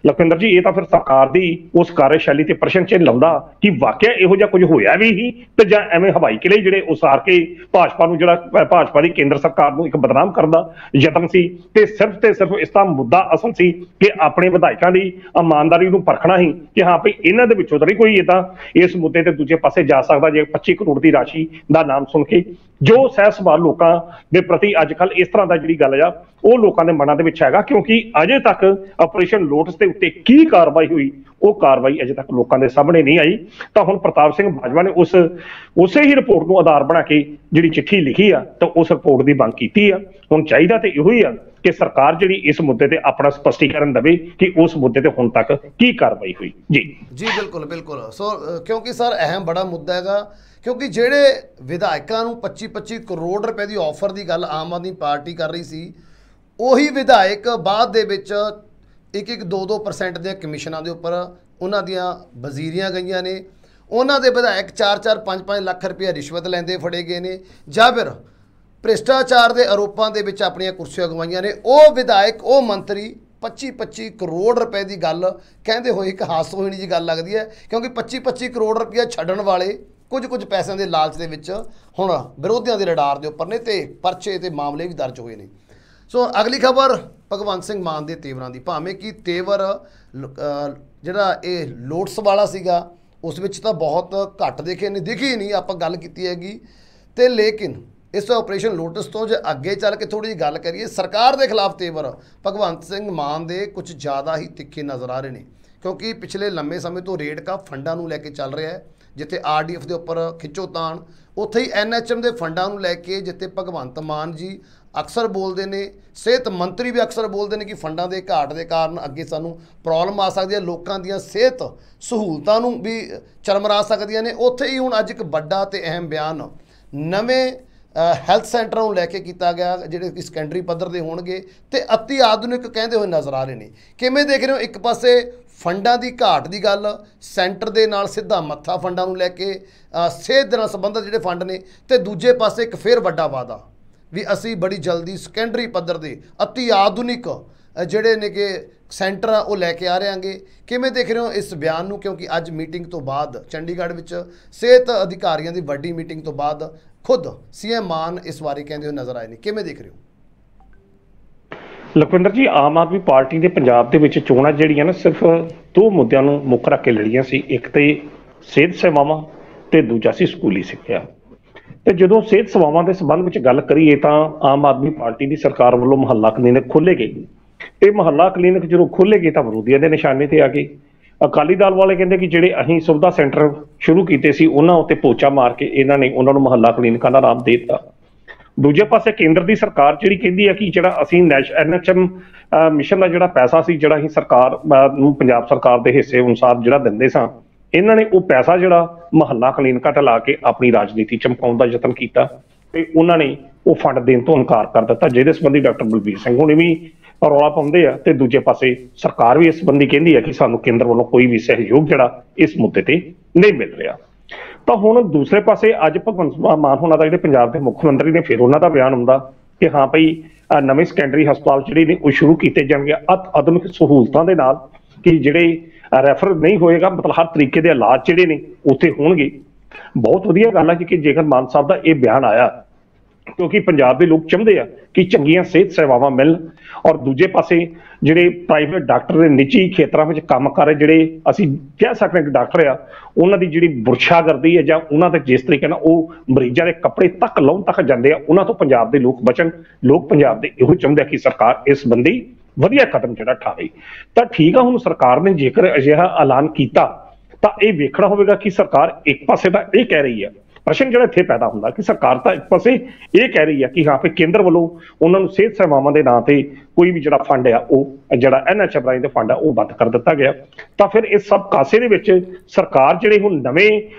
ਲਖਵਿੰਦਰ ਜੀ ਇਹ ਤਾਂ ਫਿਰ ਸਰਕਾਰ ਦੀ ਉਸ ਕਾਰਜਸ਼ੈਲੀ ਤੇ ਪ੍ਰਸ਼ਨ ਚਿੰਨ੍ਹ ਲਾਉਂਦਾ ਕਿ ਵਾਕਿਆ ਇਹੋ ਜਿਹਾ ਕੁਝ ਹੋਇਆ ਵੀ ਹੀ, ਤੇ ਜਾਂ ਐਵੇਂ ਹਵਾਈ ਕਿਲੇ ਜਿਹੜੇ ਉਸਾਰ ਕੇ ਭਾਜਪਾ ਨੂੰ, ਜਿਹੜਾ ਭਾਜਪਾ ਦੀ ਕੇਂਦਰ ਸਰਕਾਰ ਨੂੰ ਇੱਕ ਬਦਨਾਮ ਕਰਨ ਦਾ ਯਤਨ ਸੀ, ਤੇ ਸਿਰਫ ਇਸ ਦਾ ਮੁੱਦਾ ਅਸਲ ਸੀ ਕਿ ਆਪਣੇ ਵਿਧਾਇਕਾਂ ਦੀ ਇਮਾਨਦਾਰੀ ਨੂੰ ਪਰਖਣਾ ਸੀ ਕਿ ਹਾਂ ਭਈ ਇਹਨਾਂ ਦੇ ਵਿੱਚੋਂ ਤਾਂ ਨਹੀਂ ਕੋਈ ਏਦਾਂ ਇਸ ਮੁੱਦੇ ਤੇ ਦੂਜੇ ਪਾਸੇ ਜਾ ਸਕਦਾ ਜੇ 25 ਕਰੋੜ ਦੀ ਰਾਸ਼ੀ ਦਾ ਨਾਮ ਸੁਣ ਕੇ। ਜੋ ਸਹਿ ਸਵਾਲ ਲੋਕਾਂ ਦੇ ਪ੍ਰਤੀ ਅੱਜ ਕੱਲ ਇਸ ਤਰ੍ਹਾਂ ਦਾ ਜਿਹੜੀ ਗੱਲ ਆ ਉਹ ਲੋਕਾਂ ਦੇ ਮਨਾਂ ਦੇ ਵਿੱਚ ਹੈਗਾ, ਕਿਉਂਕਿ ਅਜੇ ਤੱਕ ਆਪਰੇਸ਼ਨ ਲੋਟਸ ਦੇ ਉੱਤੇ ਕੀ ਕਾਰਵਾਈ ਹੋਈ ਉਹ ਕਾਰਵਾਈ ਅਜੇ ਤੱਕ ਲੋਕਾਂ ਦੇ ਸਾਹਮਣੇ ਨਹੀਂ ਆਈ। ਤਾਂ ਹੁਣ ਪ੍ਰਤਾਪ ਸਿੰਘ ਬਾਜਵਾ ਨੇ ਉਸੇ ਹੀ ਰਿਪੋਰਟ ਨੂੰ ਆਧਾਰ ਬਣਾ ਕੇ ਜਿਹੜੀ ਚਿੱਠੀ ਲਿਖੀ ਆ ਤਾਂ ਉਸ ਰਿਪੋਰਟ ਦੀ ਮੰਗ ਕੀਤੀ ਆ। ਹੁਣ ਚਾਹੀਦਾ ਤੇ ਇਹੋ ਹੀ ਆ ਕਿ ਸਰਕਾਰ ਜਿਹੜੀ ਇਸ ਮੁੱਦੇ ਤੇ ਆਪਣਾ ਸਪਸ਼ਟੀਕਰਨ ਦੇਵੇ ਕਿ ਉਸ ਮੁੱਦੇ ਤੇ ਹੁਣ ਤੱਕ ਕੀ ਕਾਰਵਾਈ ਹੋਈ। ਜੀ ਬਿਲਕੁਲ ਸੋ ਕਿਉਂਕਿ ਸਰ ਅਹਿਮ ਬੜਾ ਮੁੱਦਾ ਹੈਗਾ, ਕਿਉਂਕਿ ਜਿਹੜੇ ਵਿਧਾਇਕਾਂ ਨੂੰ 25-25 ਕਰੋੜ ਰੁਪਏ ਦੀ ਆਫਰ ਦੀ ਗੱਲ ਆਮ ਆਦਮੀ ਪਾਰਟੀ ਕਰ ਰਹੀ ਸੀ, ਉਹੀ ਵਿਧਾਇਕ ਬਾਅਦ ਦੇ ਵਿੱਚ 1-2% ਦੀਆਂ ਕਮਿਸ਼ਨਾਂ ਦੇ ਉੱਪਰ ਉਹਨਾਂ ਦੀਆਂ ਵਜ਼ੀਰੀਆਂ ਗਈਆਂ ਨੇ, ਉਹਨਾਂ ਦੇ ਵਿਧਾਇਕ 4-4 5-5 ਲੱਖ ਰੁਪਏ ਰਿਸ਼ਵਤ ਲੈਂਦੇ ਫੜੇ ਗਏ ਨੇ, ਜਾਂ ਫਿਰ ਭ੍ਰਿਸ਼ਟਾਚਾਰ ਦੇ ਆਰੋਪਾਂ ਦੇ ਵਿੱਚ ਆਪਣੀਆਂ ਕੁਰਸੀਆਂ ਗਵਾਈਆਂ ਨੇ। ਉਹ ਵਿਧਾਇਕ, ਉਹ ਮੰਤਰੀ 25-25 ਕਰੋੜ ਰੁਪਏ ਦੀ ਗੱਲ ਕਹਿੰਦੇ ਹੋਏ ਇੱਕ ਹਾਸੋਹੀਣੀ ਜੀ ਗੱਲ ਲੱਗਦੀ ਹੈ, ਕਿਉਂਕਿ 25-25 ਕਰੋੜ ਰੁਪਇਆ ਛੱਡਣ ਵਾਲੇ ਕੁਝ ਪੈਸਿਆਂ ਦੇ ਲਾਲਚ ਦੇ ਵਿੱਚ ਹੁਣ ਵਿਰੋਧੀਆਂ ਦੇ ਰਡਾਰ ਦੇ ਉੱਪਰ ਨੇ ਤੇ ਪਰਚੇ ਤੇ ਮਾਮਲੇ ਵੀ ਦਰਜ ਹੋਏ ਨੇ। ਸੋ ਅਗਲੀ ਖਬਰ ਭਗਵੰਤ ਸਿੰਘ ਮਾਨ ਦੇ ਤੇਵਰਾਂ ਦੀ, ਭਾਵੇਂ ਕਿ ਤੇਵਰ ਜਿਹੜਾ ਇਹ ਲੋਟਸ ਵਾਲਾ ਸੀਗਾ ਉਸ ਵਿੱਚ ਤਾਂ ਬਹੁਤ ਘੱਟ ਦਿਖੀ ਨਹੀਂ, ਆਪਾਂ ਗੱਲ ਕੀਤੀ ਹੈਗੀ, ਤੇ ਲੇਕਿਨ ਇਸ ਆਪਰੇਸ਼ਨ ਲੋਟਸ ਤੋਂ ਜੇ ਅੱਗੇ ਚੱਲ ਕੇ ਥੋੜੀ ਜਿਹੀ ਗੱਲ ਕਰੀਏ, ਸਰਕਾਰ ਦੇ ਖਿਲਾਫ ਤੇਵਰ ਭਗਵੰਤ ਸਿੰਘ ਮਾਨ ਦੇ ਕੁਝ ਜ਼ਿਆਦਾ ਹੀ ਤਿੱਖੇ ਨਜ਼ਰ ਆ ਰਹੇ ਨੇ, ਕਿਉਂਕਿ ਪਿਛਲੇ ਲੰਮੇ ਸਮੇਂ ਤੋਂ ਰੇਡਕਾ ਫੰਡਾਂ ਨੂੰ ਲੈ ਕੇ ਚੱਲ ਰਿਹਾ ਹੈ। ਜਿੱਥੇ RDF ਦੇ ਉੱਪਰ ਖਿੱਚੋਤਾਣ, ਉੱਥੇ ਹੀ NHM ਦੇ ਫੰਡਾਂ ਨੂੰ ਲੈ ਕੇ ਜਿੱਥੇ ਭਗਵੰਤ ਮਾਨ ਜੀ ਅਕਸਰ ਬੋਲਦੇ ਨੇ, ਸਿਹਤ ਮੰਤਰੀ ਵੀ ਅਕਸਰ ਬੋਲਦੇ ਨੇ ਕਿ ਫੰਡਾਂ ਦੇ ਘਾਟ ਦੇ ਕਾਰਨ ਅੱਗੇ ਸਾਨੂੰ ਪ੍ਰੋਬਲਮ ਆ ਸਕਦੀ ਹੈ, ਲੋਕਾਂ ਦੀਆਂ ਸਿਹਤ ਸਹੂਲਤਾਂ ਨੂੰ ਵੀ ਚਰਮਰਾ ਸਕਦੀਆਂ ਨੇ। ਉੱਥੇ ਹੀ ਹੁਣ ਅੱਜ ਇੱਕ ਵੱਡਾ ਤੇ ਅਹਿਮ ਬਿਆਨ ਨਵੇਂ ਹੈਲਥ ਸੈਂਟਰਾਂ ਨੂੰ ਲੈ ਕੇ ਕੀਤਾ ਗਿਆ, ਜਿਹੜੇ ਕਿ ਸੈਕੰਡਰੀ ਪੱਧਰ ਦੇ ਹੋਣਗੇ ਤੇ ਅਤੀ ਆਧੁਨਿਕ ਕਹਿੰਦੇ ਹੋਏ ਨਜ਼ਰ ਆ ਰਹੇ ਨੇ। ਕਿਵੇਂ ਦੇਖ ਰਹੇ ਹੋ? ਇੱਕ ਪਾਸੇ ਫੰਡਾਂ ਦੀ ਘਾਟ ਦੀ ਗੱਲ, ਸੈਂਟਰ ਦੇ ਨਾਲ ਸਿੱਧਾ ਮੱਥਾ ਫੰਡਾਂ ਨੂੰ ਲੈ ਕੇ, ਸਿਹਤ ਦੇ ਨਾਲ ਸੰਬੰਧਿਤ ਜਿਹੜੇ ਫੰਡ ਨੇ, ਤੇ ਦੂਜੇ ਪਾਸੇ ਇੱਕ ਫੇਰ ਵੱਡਾ ਵਾਅਦਾ ਵੀ ਅਸੀਂ ਬੜੀ ਜਲਦੀ ਸੈਕੰਡਰੀ ਪੱਧਰ ਦੇ ਅਤੀ ਆਧੁਨਿਕ ਜਿਹੜੇ ਨੇ ਕਿ ਸੈਂਟਰ ਆ ਉਹ ਲੈ ਕੇ ਆ ਰਹੇਗੇ। ਕਿਵੇਂ ਦੇਖ ਰਹੇ ਹੋ ਇਸ ਬਿਆਨ ਨੂੰ? ਕਿਉਂਕਿ ਅੱਜ ਮੀਟਿੰਗ ਤੋਂ ਬਾਅਦ ਚੰਡੀਗੜ੍ਹ ਵਿੱਚ ਸਿਹਤ ਅਧਿਕਾਰੀਆਂ ਦੀ ਵੱਡੀ ਮੀਟਿੰਗ ਤੋਂ ਬਾਅਦ ਖੁਦ CM ਮਾਨ ਇਸ ਬਾਰੇ ਕਹਿੰਦੇ ਹੋਏ ਨਜ਼ਰ ਆਏ ਨੇ। ਕਿਵੇਂ ਦੇਖ ਰਹੇ ਹੋ? ਲਖਵਿੰਦਰ ਜੀ, ਆਮ ਆਦਮੀ ਪਾਰਟੀ ਦੇ ਪੰਜਾਬ ਦੇ ਵਿੱਚ ਚੋਣਾਂ ਜਿਹੜੀਆਂ ਨਾ ਸਿਰਫ ਦੋ ਮੁੱਦਿਆਂ ਨੂੰ ਮੁੱਖ ਰੱਖ ਕੇ ਲੜੀਆਂ ਸੀ, ਇੱਕ ਤੇ ਸਿਹਤ ਸੇਵਾਵਾਂ ਤੇ ਦੂਜਾ ਸੀ ਸਕੂਲੀ ਸਿੱਖਿਆ। ਤੇ ਜਦੋਂ ਸਿਹਤ ਸੇਵਾਵਾਂ ਦੇ ਸੰਬੰਧ ਵਿੱਚ ਗੱਲ ਕਰੀਏ ਤਾਂ ਆਮ ਆਦਮੀ ਪਾਰਟੀ ਦੀ ਸਰਕਾਰ ਵੱਲੋਂ ਮੁਹੱਲਾ ਕਲੀਨਿਕ ਖੋਲ੍ਹੇ ਗਏ, ਤੇ ਮੁਹੱਲਾ ਕਲੀਨਿਕ ਜਦੋਂ ਖੋਲ੍ਹੇ ਗਏ ਤਾਂ ਵਿਰੋਧੀਆਂ ਦੇ ਨਿਸ਼ਾਨੇ ਤੇ ਆ ਗਏ। ਅਕਾਲੀ ਦਲ ਵਾਲੇ ਕਹਿੰਦੇ ਕਿ ਜਿਹੜੇ ਅਸੀਂ ਸੁਵਿਧਾ ਸੈਂਟਰ ਸ਼ੁਰੂ ਕੀਤੇ ਸੀ ਉਹਨਾਂ ਉੱਤੇ ਪੋਚਾ ਮਾਰ ਕੇ ਇਹਨਾਂ ਨੇ ਉਹਨਾਂ ਨੂੰ ਮੁਹੱਲਾ ਕਲੀਨਿਕਾਂ ਦਾ ਨਾਮ ਦੇ ਦਿੱਤਾ। ਦੂਜੇ ਪਾਸੇ ਕੇਂਦਰ ਦੀ ਸਰਕਾਰ ਜਿਹੜੀ ਕਹਿੰਦੀ ਹੈ ਕਿ ਜਿਹੜਾ ਅਸੀਂ NHM ਮਿਸ਼ਨ ਦਾ ਜਿਹੜਾ ਪੈਸਾ ਸੀ, ਜਿਹੜਾ ਅਸੀਂ ਸਰਕਾਰ ਨੂੰ ਪੰਜਾਬ ਸਰਕਾਰ ਦੇ ਹਿੱਸੇ ਅਨੁਸਾਰ ਜਿਹੜਾ ਦਿੰਦੇ ਸਾਂ, ਇਹਨਾਂ ਨੇ ਉਹ ਪੈਸਾ ਜਿਹੜਾ ਮੁਹੱਲਾ ਕਲੀਨਿਕਾਂ ਤੇ ਲਾ ਕੇ ਆਪਣੀ ਰਾਜਨੀਤੀ ਚਮਕਾਉਣ ਦਾ ਯਤਨ ਕੀਤਾ ਤੇ ਉਹਨਾਂ ਨੇ ਉਹ ਫੰਡ ਦੇਣ ਤੋਂ ਇਨਕਾਰ ਕਰ ਦਿੱਤਾ, ਜਿਹਦੇ ਸੰਬੰਧੀ ਡਾਕਟਰ ਬਲਬੀਰ ਸਿੰਘ ਹੁਣੇ ਵੀ ਰੌਲਾ ਪਾਉਂਦੇ ਆ। ਤੇ ਦੂਜੇ ਪਾਸੇ ਸਰਕਾਰ ਵੀ ਇਸ ਸੰਬੰਧੀ ਕਹਿੰਦੀ ਹੈ ਕਿ ਸਾਨੂੰ ਕੇਂਦਰ ਵੱਲੋਂ ਕੋਈ ਵੀ ਸਹਿਯੋਗ ਜਿਹੜਾ ਇਸ ਮੁੱਦੇ ਤੇ ਨਹੀਂ ਮਿਲ ਰਿਹਾ। ਤਾਂ ਹੁਣ ਦੂਸਰੇ ਪਾਸੇ ਅੱਜ ਭਗਵੰਤ ਮਾਨ ਹੋਣਾ ਦਾ ਜਿਹੜੇ ਪੰਜਾਬ ਦੇ ਮੁੱਖ ਮੰਤਰੀ ਨੇ, ਫਿਰ ਉਹਨਾਂ ਦਾ ਬਿਆਨ ਹੁੰਦਾ ਕਿ ਹਾਂ ਭਈ ਨਵੇਂ ਸੈਕੰਡਰੀ ਹਸਪਤਾਲ ਜਿਹੜੇ ਨੇ ਉਹ ਸ਼ੁਰੂ ਕੀਤੇ ਜਾਣਗੇ ਆਧੁਨਿਕ ਸਹੂਲਤਾਂ ਦੇ ਨਾਲ, ਕਿ ਜਿਹੜੇ ਰੈਫਰ ਨਹੀਂ ਹੋਏਗਾ, ਮਤਲਬ ਹਰ ਤਰੀਕੇ ਦੇ ਇਲਾਜ ਜਿਹੜੇ ਨੇ ਉੱਥੇ ਹੋਣਗੇ। ਬਹੁਤ ਵਧੀਆ ਗੱਲ ਹੈ ਕਿ ਜੇਕਰ ਮਾਨ ਸਾਹਿਬ ਦਾ ਇਹ ਬਿਆਨ ਆਇਆ, ਕਿਉਂਕਿ ਪੰਜਾਬ ਦੇ ਲੋਕ ਚਾਹੁੰਦੇ ਆ ਕਿ ਚੰਗੀਆਂ ਸਿਹਤ ਸੇਵਾਵਾਂ ਮਿਲਣ, ਔਰ ਦੂਜੇ ਪਾਸੇ ਜਿਹੜੇ ਪ੍ਰਾਈਵੇਟ ਡਾਕਟਰ ਦੇ ਨਿੱਜੀ ਖੇਤਰਾਂ ਵਿੱਚ ਕੰਮ ਕਰ ਰਹੇ, ਜਿਹੜੇ ਅਸੀਂ ਕਹਿ ਸਕਦੇ ਹਾਂ ਕਿ ਡਾਕਟਰ ਆ, ਉਹਨਾਂ ਦੀ ਜਿਹੜੀ ਬੁਰਸ਼ਾਗਰਦੀ ਹੈ ਜਾਂ ਉਹਨਾਂ ਤੇ ਜਿਸ ਤਰੀਕੇ ਨਾਲ ਉਹ ਮਰੀਜ਼ਾਂ ਦੇ ਕੱਪੜੇ ਤੱਕ ਲਾਉਣ ਤੱਕ ਜਾਂਦੇ ਆ, ਉਹਨਾਂ ਤੋਂ ਪੰਜਾਬ ਦੇ ਲੋਕ ਬਚਣ। ਲੋਕ ਪੰਜਾਬ ਦੇ ਇਹੋ ਚਾਹੁੰਦੇ ਆ ਕਿ ਸਰਕਾਰ ਇਸ ਸੰਬੰਧੀ ਵਧੀਆ ਕਦਮ ਜਿਹੜਾ ਉਠਾਵੇ। ਤਾਂ ਠੀਕ ਆ, ਹੁਣ ਸਰਕਾਰ ਨੇ ਜੇਕਰ ਅਜਿਹਾ ਐਲਾਨ ਕੀਤਾ ਤਾਂ ਇਹ ਵੇਖਣਾ ਹੋਵੇਗਾ ਕਿ ਸਰਕਾਰ ਇੱਕ ਪਾਸੇ ਤਾਂ ਇਹ ਕਹਿ ਰਹੀ ਹੈ, ਪ੍ਰਸ਼ਨ ਜਿਹੜਾ ਇੱਥੇ ਪੈਦਾ ਹੁੰਦਾ ਕਿ ਸਰਕਾਰ ਤਾਂ ਇੱਕ ਪਾਸੇ ਇਹ ਕਹਿ ਰਹੀ ਹੈ ਕਿ ਹਾਂ ਵੀ ਕੇਂਦਰ ਵੱਲੋਂ ਉਹਨਾਂ ਨੂੰ ਸਿਹਤ ਸੇਵਾਵਾਂ ਦੇ ਨਾਂ ਤੇ ਕੋਈ ਵੀ ਜਿਹੜਾ ਫੰਡ ਆ, ਉਹ ਜਿਹੜਾ NHM ਰਾਹੀਂ ਦੇ ਫੰਡ ਆ ਉਹ ਬੰਦ ਕਰ ਦਿੱਤਾ ਗਿਆ। ਤਾਂ ਫਿਰ ਇਸ ਸਭ ਕਾਸੇ ਦੇ ਵਿੱਚ ਸਰਕਾਰ ਜਿਹੜੇ ਹੁਣ ਨਵੇਂ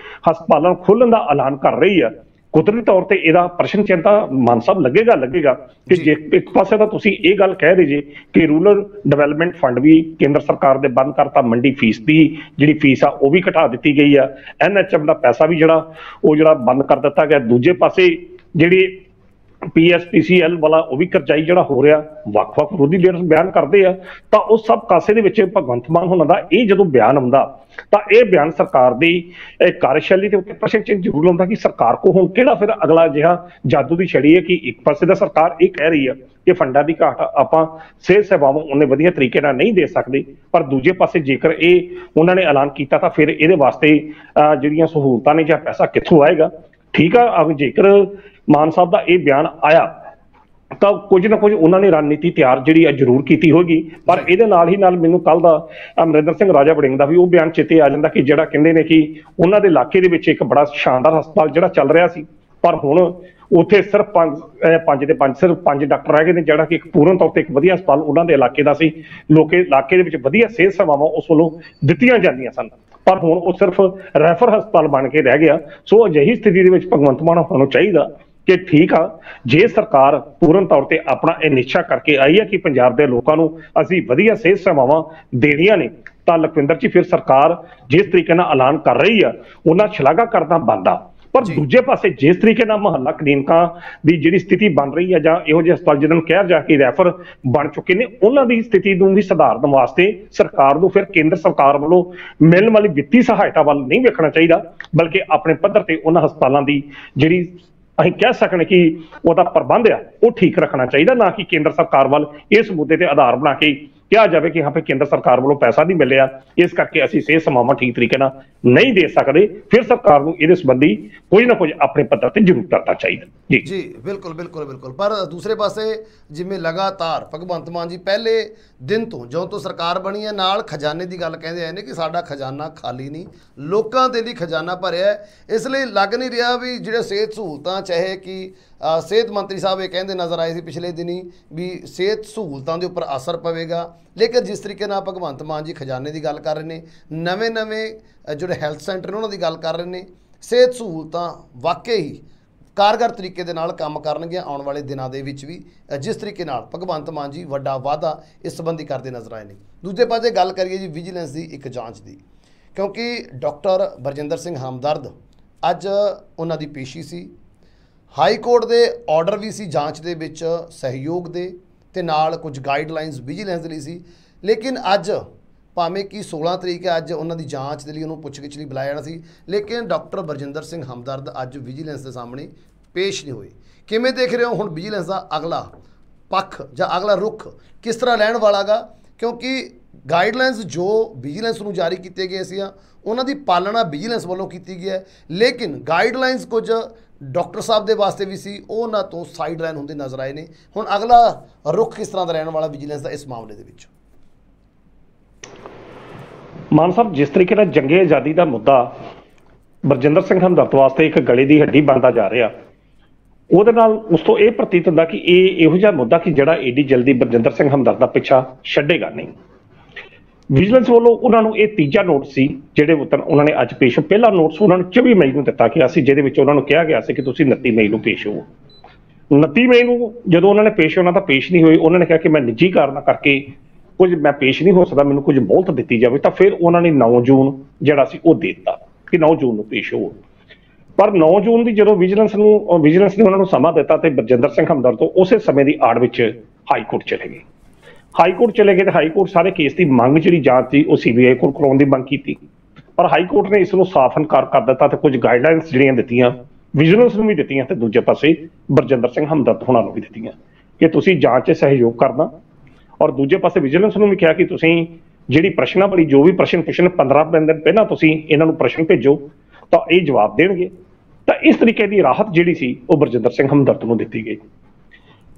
ਹਸਪਤਾਲਾਂ ਖੋਲ੍ਹਣ ਦਾ ਐਲਾਨ ਕਰ ਰਹੀ ਆ, ਕੁਦਰਤੀ ਤੌਰ ਤੇ ਇਹਦਾ ਪ੍ਰਸ਼ਨ ਚਿੰਨ੍ਹ ਤਾਂ ਮਾਨ ਸਾਹਿਬ ਲੱਗੇਗਾ ਕਿ ਜੇ ਇੱਕ ਪਾਸੇ ਤਾਂ ਤੁਸੀਂ ਇਹ ਗੱਲ ਕਹਿ ਰਹੇ ਜੇ ਕਿ ਰੂਰਲ ਡਿਵੈਲਪਮੈਂਟ ਫੰਡ ਵੀ ਕੇਂਦਰ ਸਰਕਾਰ ਦੇ ਬੰਦ ਕਰਤਾ, ਮੰਡੀ ਫੀਸ ਦੀ ਜਿਹੜੀ ਫੀਸ ਆ ਉਹ ਵੀ ਘਟਾ ਦਿੱਤੀ ਗਈ ਆ, NHM ਦਾ ਪੈਸਾ ਵੀ ਜਿਹੜਾ ਬੰਦ ਕਰ ਦਿੱਤਾ ਗਿਆ। ਦੂਜੇ ਪਾਸੇ ਜਿਹੜੀ PSPCL ਵਾਲਾ ਉਹ ਵੀ ਕਰਜ਼ਾਈ ਜਿਹੜਾ ਹੋ ਰਿਹਾ, ਵੱਖ-ਵੱਖ ਵਿਰੋਧੀ ਲੀਡਰਸ ਬਿਆਨ ਕਰਦੇ ਆ, ਤਾਂ ਉਹ ਸਭ ਕਾਸੇ ਦੇ ਵਿੱਚ ਭਗਵੰਤ ਮਾਨ ਹੋਣਾ ਦਾ ਇਹ ਜਦੋਂ ਬਿਆਨ ਆਉਂਦਾ ਤਾਂ ਇਹ ਬਿਆਨ ਸਰਕਾਰ ਦੀ ਕਾਰਜਸ਼ੈਲੀ ਦੇ ਉੱਤੇ ਪ੍ਰਸ਼ਨ ਚਿੰਨ੍ਹ ਜ਼ਰੂਰ ਲਾਉਂਦਾ ਕਿ ਸਰਕਾਰ ਕੋ ਹੁਣ ਕਿਹੜਾ ਫਿਰ ਅਗਲਾ ਜਿਹਾ ਜਾਦੂ ਦੀ ਛੜੀ ਹੈ ਕਿ ਇੱਕ ਪਾਸੇ ਦਾ ਸਰਕਾਰ ਇਹ ਕਹਿ ਰਹੀ ਹੈ ਕਿ ਫੰਡਾਂ ਦੀ ਘਾਟ ਆਪਾਂ ਸਿਹਤ ਸੇਵਾਵਾਂ ਉਹਨੇ ਵਧੀਆ ਤਰੀਕੇ ਨਾਲ ਨਹੀਂ ਦੇ ਸਕਦੇ, ਪਰ ਦੂਜੇ ਪਾਸੇ ਜੇਕਰ ਇਹ ਉਹਨਾਂ ਨੇ ਐਲਾਨ ਕੀਤਾ ਤਾਂ ਫਿਰ ਇਹਦੇ ਵਾਸਤੇ ਜਿਹੜੀਆਂ ਸਹੂਲਤਾਂ ਨੇ ਜਾਂ ਪੈਸਾ ਕਿੱਥੋਂ ਆਏਗਾ। ਠੀਕ ਆ, ਜੇਕਰ ਮਾਨ ਸਾਹਿਬ ਦਾ ਇਹ ਬਿਆਨ ਆਇਆ ਤਾਂ ਕੁਝ ਨਾ ਕੁਝ ਉਹਨਾਂ ਨੇ ਰਣਨੀਤੀ ਤਿਆਰ ਜਿਹੜੀ ਆ ਜ਼ਰੂਰ ਕੀਤੀ ਹੋਗੀ, ਪਰ ਇਹਦੇ ਨਾਲ ਹੀ ਨਾਲ ਮੈਨੂੰ ਕੱਲ ਦਾ ਅਮਰਿੰਦਰ ਸਿੰਘ ਰਾਜਾ ਵੜਿੰਗ ਦਾ ਵੀ ਉਹ ਬਿਆਨ ਚੇਤੇ ਆ ਜਾਂਦਾ ਕਿ ਜਿਹੜਾ ਕਹਿੰਦੇ ਨੇ ਕਿ ਉਹਨਾਂ ਦੇ ਇਲਾਕੇ ਦੇ ਵਿੱਚ ਇੱਕ ਬੜਾ ਸ਼ਾਨਦਾਰ ਹਸਪਤਾਲ ਜਿਹੜਾ ਚੱਲ ਰਿਹਾ ਸੀ, ਪਰ ਹੁਣ ਉੱਥੇ ਸਿਰਫ ਸਿਰਫ ਪੰਜ ਡਾਕਟਰ ਰਹਿ ਗਏ ਨੇ, ਜਿਹੜਾ ਕਿ ਇੱਕ ਪੂਰਨ ਤੌਰ ਤੇ ਇੱਕ ਵਧੀਆ ਹਸਪਤਾਲ ਉਹਨਾਂ ਦੇ ਇਲਾਕੇ ਦਾ ਸੀ। ਇਲਾਕੇ ਦੇ ਵਿੱਚ ਵਧੀਆ ਸਿਹਤ ਸੇਵਾਵਾਂ ਉਸ ਵੱਲੋਂ ਦਿੱਤੀਆਂ ਜਾਂਦੀਆਂ ਸਨ, ਪਰ ਹੁਣ ਉਹ ਸਿਰਫ ਰੈਫਰ ਹਸਪਤਾਲ ਬਣ ਕੇ ਰਹਿ ਗਿਆ। ਸੋ ਅਜਿਹੀ ਸਥਿਤੀ ਦੇ ਵਿੱਚ ਭਗਵੰਤ ਮਾਨ ਹੋਣਾ ਚਾਹੀਦਾ ਕਿ ਠੀਕ ਆ, ਜੇ ਸਰਕਾਰ ਪੂਰਨ ਤੌਰ ਤੇ ਆਪਣਾ ਇਹ ਨਿਸ਼ਚਾ ਕਰਕੇ ਆਈ ਹੈ ਕਿ ਪੰਜਾਬ ਦੇ ਲੋਕਾਂ ਨੂੰ ਅਸੀਂ ਵਧੀਆ ਸਿਹਤ ਸੇਵਾਵਾਂ ਦੇਣੀਆਂ ਨੇ, ਤਾਂ ਲਖਵਿੰਦਰ ਜੀ ਫਿਰ ਸਰਕਾਰ ਜਿਸ ਤਰੀਕੇ ਨਾਲ ਐਲਾਨ ਕਰ ਰਹੀ ਆ ਉਹਨਾਂ ਸ਼ਲਾਘਾ ਕਰਨਾ ਬਣਦਾ। ਪਰ ਦੂਜੇ ਪਾਸੇ ਜਿਸ ਤਰੀਕੇ ਨਾਲ ਮੁਹੱਲਾ ਕਲੀਨਿਕਾਂ ਦੀ ਜਿਹੜੀ ਸਥਿਤੀ ਬਣ ਰਹੀ ਹੈ ਜਾਂ ਇਹੋ ਜਿਹੇ ਹਸਪਤਾਲ ਜਿਹਨਾਂ ਨੂੰ ਕਿਹਾ ਜਾ ਕੇ ਰੈਫਰ ਬਣ ਚੁੱਕੇ ਨੇ, ਉਹਨਾਂ ਦੀ ਸਥਿਤੀ ਨੂੰ ਵੀ ਸੁਧਾਰਨ ਵਾਸਤੇ ਸਰਕਾਰ ਨੂੰ ਫਿਰ ਕੇਂਦਰ ਸਰਕਾਰ ਵੱਲੋਂ ਮਿਲਣ ਵਾਲੀ ਵਿੱਤੀ ਸਹਾਇਤਾ ਵੱਲ ਨਹੀਂ ਵੇਖਣਾ ਚਾਹੀਦਾ, ਬਲਕਿ ਆਪਣੇ ਪੱਧਰ ਤੇ ਉਹਨਾਂ ਹਸਪਤਾਲਾਂ ਦੀ ਜਿਹੜੀ ਅਸੀਂ ਕਹਿ ਸਕਦੇ ਕਿ ਉਹਦਾ ਪ੍ਰਬੰਧ ਆ ਉਹ ਠੀਕ ਰੱਖਣਾ ਚਾਹੀਦਾ, ਨਾ ਕਿ ਕੇਂਦਰ ਸਰਕਾਰ ਵੱਲ ਇਸ ਮੁੱਦੇ ਤੇ ਆਧਾਰ ਬਣਾ ਕੇ ਕਿਹਾ ਜਾਵੇ ਕਿ ਹਾਂ ਫਿਰ ਕੇਂਦਰ ਸਰਕਾਰ ਵੱਲੋਂ ਪੈਸਾ ਨਹੀਂ ਮਿਲਿਆ, ਇਸ ਕਰਕੇ ਅਸੀਂ ਸਿਹਤ ਸੇਵਾਵਾਂ ਠੀਕ ਤਰੀਕੇ ਨਾਲ ਨਹੀਂ ਦੇ ਸਕਦੇ। ਫਿਰ ਸਰਕਾਰ ਨੂੰ ਇਹਦੇ ਸੰਬੰਧੀ ਕੁਝ ਨਾ ਕੁਝ ਆਪਣੇ ਪੱਧਰ ਤੇ ਜ਼ਰੂਰ ਕਰਨਾ ਚਾਹੀਦਾ। ਜੀ ਬਿਲਕੁਲ। ਪਰ ਦੂਸਰੇ ਪਾਸੇ ਜਿਵੇਂ ਲਗਾਤਾਰ ਭਗਵੰਤ ਮਾਨ ਜੀ ਪਹਿਲੇ ਦਿਨ ਤੋਂ ਜਦੋਂ ਤੋਂ ਸਰਕਾਰ ਬਣੀ ਹੈ ਨਾਲ ਖਜ਼ਾਨੇ ਦੀ ਗੱਲ ਕਹਿੰਦੇ ਆਏ ਨੇ ਕਿ ਸਾਡਾ ਖਜ਼ਾਨਾ ਖਾਲੀ ਨਹੀਂ, ਲੋਕਾਂ ਦੇ ਲਈ ਖਜ਼ਾਨਾ ਭਰਿਆ, ਇਸ ਲਈ ਲੱਗ ਨਹੀਂ ਰਿਹਾ ਵੀ ਜਿਹੜੇ ਸਿਹਤ ਸਹੂਲਤਾਂ ਚਾਹੇ ਕਿ ਸਿਹਤ ਮੰਤਰੀ ਸਾਹਿਬ ਇਹ ਕਹਿੰਦੇ ਨਜ਼ਰ ਆਏ ਸੀ ਪਿਛਲੇ ਦਿਨੀ ਵੀ ਸਿਹਤ ਸਹੂਲਤਾਂ ਦੇ ਉੱਪਰ ਅਸਰ ਪਵੇਗਾ, ਲੇਕਿਨ ਜਿਸ ਤਰੀਕੇ ਨਾਲ ਭਗਵੰਤ ਮਾਨ ਜੀ ਖਜ਼ਾਨੇ ਦੀ ਗੱਲ ਕਰ ਰਹੇ ਨੇ, ਨਵੇਂ ਜਿਹੜੇ ਹੈਲਥ ਸੈਂਟਰ ਨੇ ਉਹਨਾਂ ਦੀ ਗੱਲ ਕਰ ਰਹੇ ਨੇ, ਸਿਹਤ ਸਹੂਲਤਾਂ ਵਾਕਈ ਹੀ ਕਾਰਗਰ ਤਰੀਕੇ ਦੇ ਨਾਲ ਕੰਮ ਕਰਨਗੀਆਂ ਆਉਣ ਵਾਲੇ ਦਿਨਾਂ ਦੇ ਵਿੱਚ ਵੀ, ਜਿਸ ਤਰੀਕੇ ਨਾਲ ਭਗਵੰਤ ਮਾਨ ਜੀ ਵੱਡਾ ਵਾਅਦਾ ਇਸ ਸੰਬੰਧੀ ਕਰਦੇ ਨਜ਼ਰ ਆਏ ਨੇ। ਦੂਜੇ ਪਾਸੇ ਗੱਲ ਕਰੀਏ ਜੀ ਵਿਜੀਲੈਂਸ ਦੀ ਇੱਕ ਜਾਂਚ ਦੀ, ਕਿਉਂਕਿ ਡਾਕਟਰ ਬਰਜਿੰਦਰ ਸਿੰਘ ਹਮਦਰਦ ਅੱਜ ਉਹਨਾਂ ਦੀ ਪੇਸ਼ੀ ਸੀ, ਹਾਈ ਕੋਰਟ ਦੇ ਆਰਡਰ ਵੀ ਸੀ ਜਾਂਚ ਦੇ ਵਿੱਚ ਸਹਿਯੋਗ ਦੇ ਤੇ ਨਾਲ ਕੁਝ ਗਾਈਡਲਾਈਨਸ ਵਿਜੀਲੈਂਸ ਦੇ ਲਈ ਸੀ, ਲੇਕਿਨ ਅੱਜ ਭਾਵੇਂ ਕਿ 16 ਤਰੀਕ ਹੈ, ਅੱਜ ਉਹਨਾਂ ਦੀ ਜਾਂਚ ਦੇ ਲਈ ਉਹਨੂੰ ਪੁੱਛਗਿੱਛ ਲਈ ਬੁਲਾਇਆ ਜਾਣਾ ਸੀ, ਲੇਕਿਨ ਡਾਕਟਰ ਬਰਜਿੰਦਰ ਸਿੰਘ ਹਮਦਰਦ ਅੱਜ ਵਿਜੀਲੈਂਸ ਦੇ ਸਾਹਮਣੇ ਪੇਸ਼ ਨਹੀਂ ਹੋਏ। ਕਿਵੇਂ ਦੇਖ ਰਹੇ ਹੋ ਹੁਣ ਵਿਜੀਲੈਂਸ ਦਾ ਅਗਲਾ ਪੱਖ ਜਾਂ ਅਗਲਾ ਰੁਖ ਕਿਸ ਤਰ੍ਹਾਂ ਲੈਣ ਵਾਲਾਗਾ, ਕਿਉਂਕਿ ਗਾਈਡਲਾਈਨਸ ਜੋ ਵਿਜੀਲੈਂਸ ਨੂੰ ਜਾਰੀ ਕੀਤੇ ਗਏ ਸੀ ਉਹਨਾਂ ਦੀ ਪਾਲਣਾ ਵਿਜੀਲੈਂਸ ਵੱਲੋਂ ਕੀਤੀ ਗਈ ਹੈ, ਲੇਕਿਨ ਗਾਈਡਲਾਈਨਸ ਕੁਝ ਡਾਕਟਰ ਸਾਹਿਬ ਦੇ ਵਾਸਤੇ ਵੀ ਸੀ, ਉਹ ਉਹਨਾਂ ਤੋਂ ਸਾਈਡ ਲਾਈਨ ਹੁੰਦੇ ਨਜ਼ਰ ਆਏ ਨੇ। ਹੁਣ ਅਗਲਾ ਰੁਖ ਕਿਸ ਤਰ੍ਹਾਂ ਦਾ ਰਹਿਣ ਵਾਲਾ ਵਿਜੀਲੈਂਸ ਦਾ ਇਸ ਮਾਮਲੇ ਦੇ ਵਿੱਚ? ਮਾਨ ਸਾਹਿਬ, ਜਿਸ ਤਰੀਕੇ ਨਾਲ ਜੰਗੇ ਆਜ਼ਾਦੀ ਦਾ ਮੁੱਦਾ ਬਰਜਿੰਦਰ ਸਿੰਘ ਹਮਦਰਦ ਵਾਸਤੇ ਇੱਕ ਗਲੇ ਦੀ ਹੱਡੀ ਬਣਦਾ ਜਾ ਰਿਹਾ, ਉਹਦੇ ਨਾਲ ਉਸ ਤੋਂ ਇਹ ਪ੍ਰਤੀਤ ਹੁੰਦਾ ਕਿ ਇਹ ਇਹੋ ਜਿਹਾ ਮੁੱਦਾ ਕਿ ਜਿਹੜਾ ਏਡੀ ਜਲਦੀ ਬਰਜਿੰਦਰ ਸਿੰਘ ਹਮਦਰਦ ਦਾ ਪਿੱਛਾ ਛੱਡੇਗਾ ਨਹੀਂ। ਵਿਜੀਲੈਂਸ ਵੱਲੋਂ ਉਹਨਾਂ ਨੂੰ ਇਹ ਤੀਜਾ ਨੋਟਿਸ ਸੀ ਜਿਹੜੇ ਉਹਨਾਂ ਨੇ ਅੱਜ ਪੇਸ਼, ਪਹਿਲਾ ਨੋਟਿਸ ਉਹਨਾਂ ਨੂੰ 24 ਮਈ ਨੂੰ ਦਿੱਤਾ ਗਿਆ ਸੀ, ਜਿਹਦੇ ਵਿੱਚ ਉਹਨਾਂ ਨੂੰ ਕਿਹਾ ਗਿਆ ਸੀ ਕਿ ਤੁਸੀਂ 29 ਮਈ ਨੂੰ ਪੇਸ਼ ਹੋਵੋ। 29 ਮਈ ਨੂੰ ਜਦੋਂ ਉਹਨਾਂ ਨੇ ਪੇਸ਼ ਹੋਣਾ ਤਾਂ ਪੇਸ਼ ਨਹੀਂ ਹੋਏ, ਉਹਨਾਂ ਨੇ ਕਿਹਾ ਕਿ ਮੈਂ ਨਿੱਜੀ ਕਾਰਨਾਂ ਕਰਕੇ ਕੁਝ ਮੈਂ ਪੇਸ਼ ਨਹੀਂ ਹੋ ਸਕਦਾ, ਮੈਨੂੰ ਕੁਝ ਮੋਹਲਤ ਦਿੱਤੀ ਜਾਵੇ, ਤਾਂ ਫਿਰ ਉਹਨਾਂ ਨੇ 9 ਜੂਨ ਜਿਹੜਾ ਸੀ ਉਹ ਦੇ ਦਿੱਤਾ ਕਿ 9 ਜੂਨ ਨੂੰ ਪੇਸ਼ ਹੋਵੋ। ਪਰ 9 ਜੂਨ ਦੀ ਜਦੋਂ ਵਿਜੀਲੈਂਸ ਨੇ ਉਹਨਾਂ ਨੂੰ ਸਮਾਂ ਦਿੱਤਾ ਤੇ ਬਰਜਿੰਦਰ ਸਿੰਘ ਹਮਦਰਦ ਤੋਂ ਉਸੇ ਸਮੇਂ ਦੀ ਆੜ ਵਿੱਚ ਹਾਈ ਕੋਰਟ ਚਲੇ ਗਏ। ਹਾਈ ਕੋਰਟ ਚਲੇ ਗਏ ਤੇ ਹਾਈ ਕੋਰਟ ਸਾਰੇ ਕੇਸ ਦੀ ਮੰਗ ਜਿਹੜੀ ਜਾਂਚ ਸੀ ਉਹ CBI ਕੋਲ ਕਰਾਉਣ ਦੀ ਮੰਗ ਕੀਤੀ, ਪਰ ਹਾਈ ਕੋਰਟ ਨੇ ਇਸ ਨੂੰ ਸਾਫ਼ ਇਨਕਾਰ ਕਰ ਦਿੱਤਾ ਤੇ ਕੁਝ ਗਾਈਡਲਾਈਨਸ ਜਿਹੜੀਆਂ ਦਿੱਤੀਆਂ ਵਿਜੀਲੈਂਸ ਨੂੰ ਵੀ ਦਿੱਤੀਆਂ ਤੇ ਦੂਜੇ ਪਾਸੇ ਬਰਜਿੰਦਰ ਸਿੰਘ ਹਮਦਰਦ ਹੋਣਾ ਨੂੰ ਵੀ ਦਿੱਤੀਆਂ ਕਿ ਤੁਸੀਂ ਜਾਂਚ 'ਚ ਸਹਿਯੋਗ ਕਰਨਾ, ਔਰ ਦੂਜੇ ਪਾਸੇ ਵਿਜੀਲੈਂਸ ਨੂੰ ਵੀ ਕਿਹਾ ਕਿ ਤੁਸੀਂ ਜਿਹੜੀ ਪ੍ਰਸ਼ਨਾਵਲੀ ਜੋ ਵੀ ਪ੍ਰਸ਼ਨ ਪੁੱਛਣ 15 ਦਿਨ ਪਹਿਲਾਂ ਤੁਸੀਂ ਇਹਨਾਂ ਨੂੰ ਪ੍ਰਸ਼ਨ ਭੇਜੋ ਤਾਂ ਇਹ ਜਵਾਬ ਦੇਣਗੇ। ਤਾਂ ਇਸ ਤਰੀਕੇ ਦੀ ਰਾਹਤ ਜਿਹੜੀ ਸੀ ਉਹ ਬਰਜਿੰਦਰ ਸਿੰਘ ਹਮਦਰਦ ਨੂੰ ਦਿੱਤੀ ਗਈ।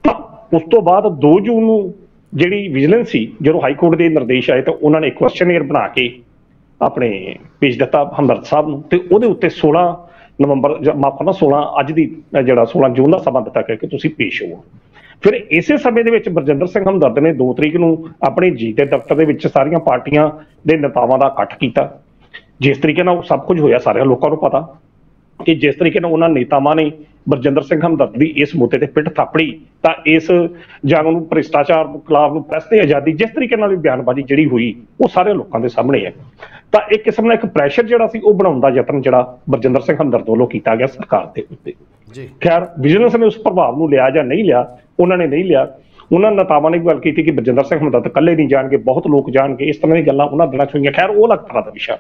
ਤਾਂ ਉਸ ਤੋਂ ਬਾਅਦ 2 ਜੂਨ ਨੂੰ ਜਿਹੜੀ ਵਿਜੀਲੈਂਸ ਸੀ, ਜਦੋਂ ਹਾਈ ਕੋਰਟ ਦੇ ਨਿਰਦੇਸ਼ ਆਏ ਤਾਂ ਉਹਨਾਂ ਨੇ ਕੁਐਸਚਨਏਅਰ ਬਣਾ ਕੇ ਆਪਣੇ ਭੇਜ ਦਿੱਤਾ ਹਮਦਰਦ ਸਾਹਿਬ ਨੂੰ, ਤੇ ਉਹਦੇ ਉੱਤੇ 16 ਨਵੰਬਰ ਮਾਫ ਕਰਨਾ 16 ਅੱਜ ਦੀ ਜਿਹੜਾ 16 ਜੂਨ ਦਾ ਸਮਾਂ ਦਿੱਤਾ ਗਿਆ ਕਿ ਤੁਸੀਂ ਪੇਸ਼ ਹੋਵੋ। ਫਿਰ ਇਸੇ ਸਮੇਂ ਦੇ ਵਿੱਚ ਬਰਜਿੰਦਰ ਸਿੰਘ ਹਮਦਰਦ ਨੇ 2 ਤਰੀਕ ਨੂੰ ਆਪਣੇ ਜੀ ਦੇ ਦਫ਼ਤਰ ਦੇ ਵਿੱਚ ਸਾਰੀਆਂ ਪਾਰਟੀਆਂ ਦੇ ਨੇਤਾਵਾਂ ਦਾ ਇਕੱਠ ਕੀਤਾ। ਜਿਸ ਤਰੀਕੇ ਨਾਲ ਸਭ ਕੁਝ ਹੋਇਆ ਸਾਰਿਆਂ ਲੋਕਾਂ ਨੂੰ ਪਤਾ ਕਿ ਜਿਸ ਤਰੀਕੇ ਨਾਲ ਉਹਨਾਂ ਨੇਤਾਵਾਂ ਨੇ ਬਰਜਿੰਦਰ ਸਿੰਘ ਹਮਦਰਦ ਦੀ ਇਸ ਮੁੱਦੇ ਤੇ ਪਿੱਠ ਥਾਪੜੀ ਤਾਂ ਇਸ ਜੰਗ ਨੂੰ ਭ੍ਰਿਸ਼ਟਾਚਾਰ ਖਿਲਾਫ ਨੂੰ ਪ੍ਰੈਸ ਤੇ ਆਜ਼ਾਦੀ ਜਿਸ ਤਰੀਕੇ ਨਾਲ ਵੀ ਬਿਆਨਬਾਜ਼ੀ ਜਿਹੜੀ ਹੋਈ ਉਹ ਸਾਰੇ ਲੋਕਾਂ ਦੇ ਸਾਹਮਣੇ ਹੈ। ਤਾਂ ਇੱਕ ਕਿਸਮ ਦਾ ਇੱਕ ਪ੍ਰੈਸ਼ਰ ਜਿਹੜਾ ਸੀ ਉਹ ਬਣਾਉਣ ਦਾ ਯਤਨ ਜਿਹੜਾ ਬਰਜਿੰਦਰ ਸਿੰਘ ਹਮਦਰਦ ਵੱਲੋਂ ਕੀਤਾ ਗਿਆ ਸਰਕਾਰ ਦੇ ਉੱਤੇ। ਖੈਰ ਵਿਜੀਲੈਂਸ ਨੇ ਉਸ ਪ੍ਰਭਾਵ ਨੂੰ ਲਿਆ ਜਾਂ ਨਹੀਂ ਲਿਆ, ਉਹਨਾਂ ਨੇ ਨਹੀਂ ਲਿਆ। ਉਹਨਾਂ ਨੇਤਾਵਾਂ ਨੇ ਵੀ ਗੱਲ ਕੀਤੀ ਕਿ ਬਰਜਿੰਦਰ ਸਿੰਘ ਹਮਦਰਦ ਇਕੱਲੇ ਨਹੀਂ ਜਾਣਗੇ, ਬਹੁਤ ਲੋਕ ਜਾਣਗੇ, ਇਸ ਤਰ੍ਹਾਂ ਦੀਆਂ ਗੱਲਾਂ ਉਹਨਾਂ ਦਿਨਾਂ 'ਚ ਹੋਈਆਂ। ਖੈਰ ਉਹ ਅਲੱਗ ਤਰ੍ਹਾਂ ਦਾ ਵਿਸ਼ਾ।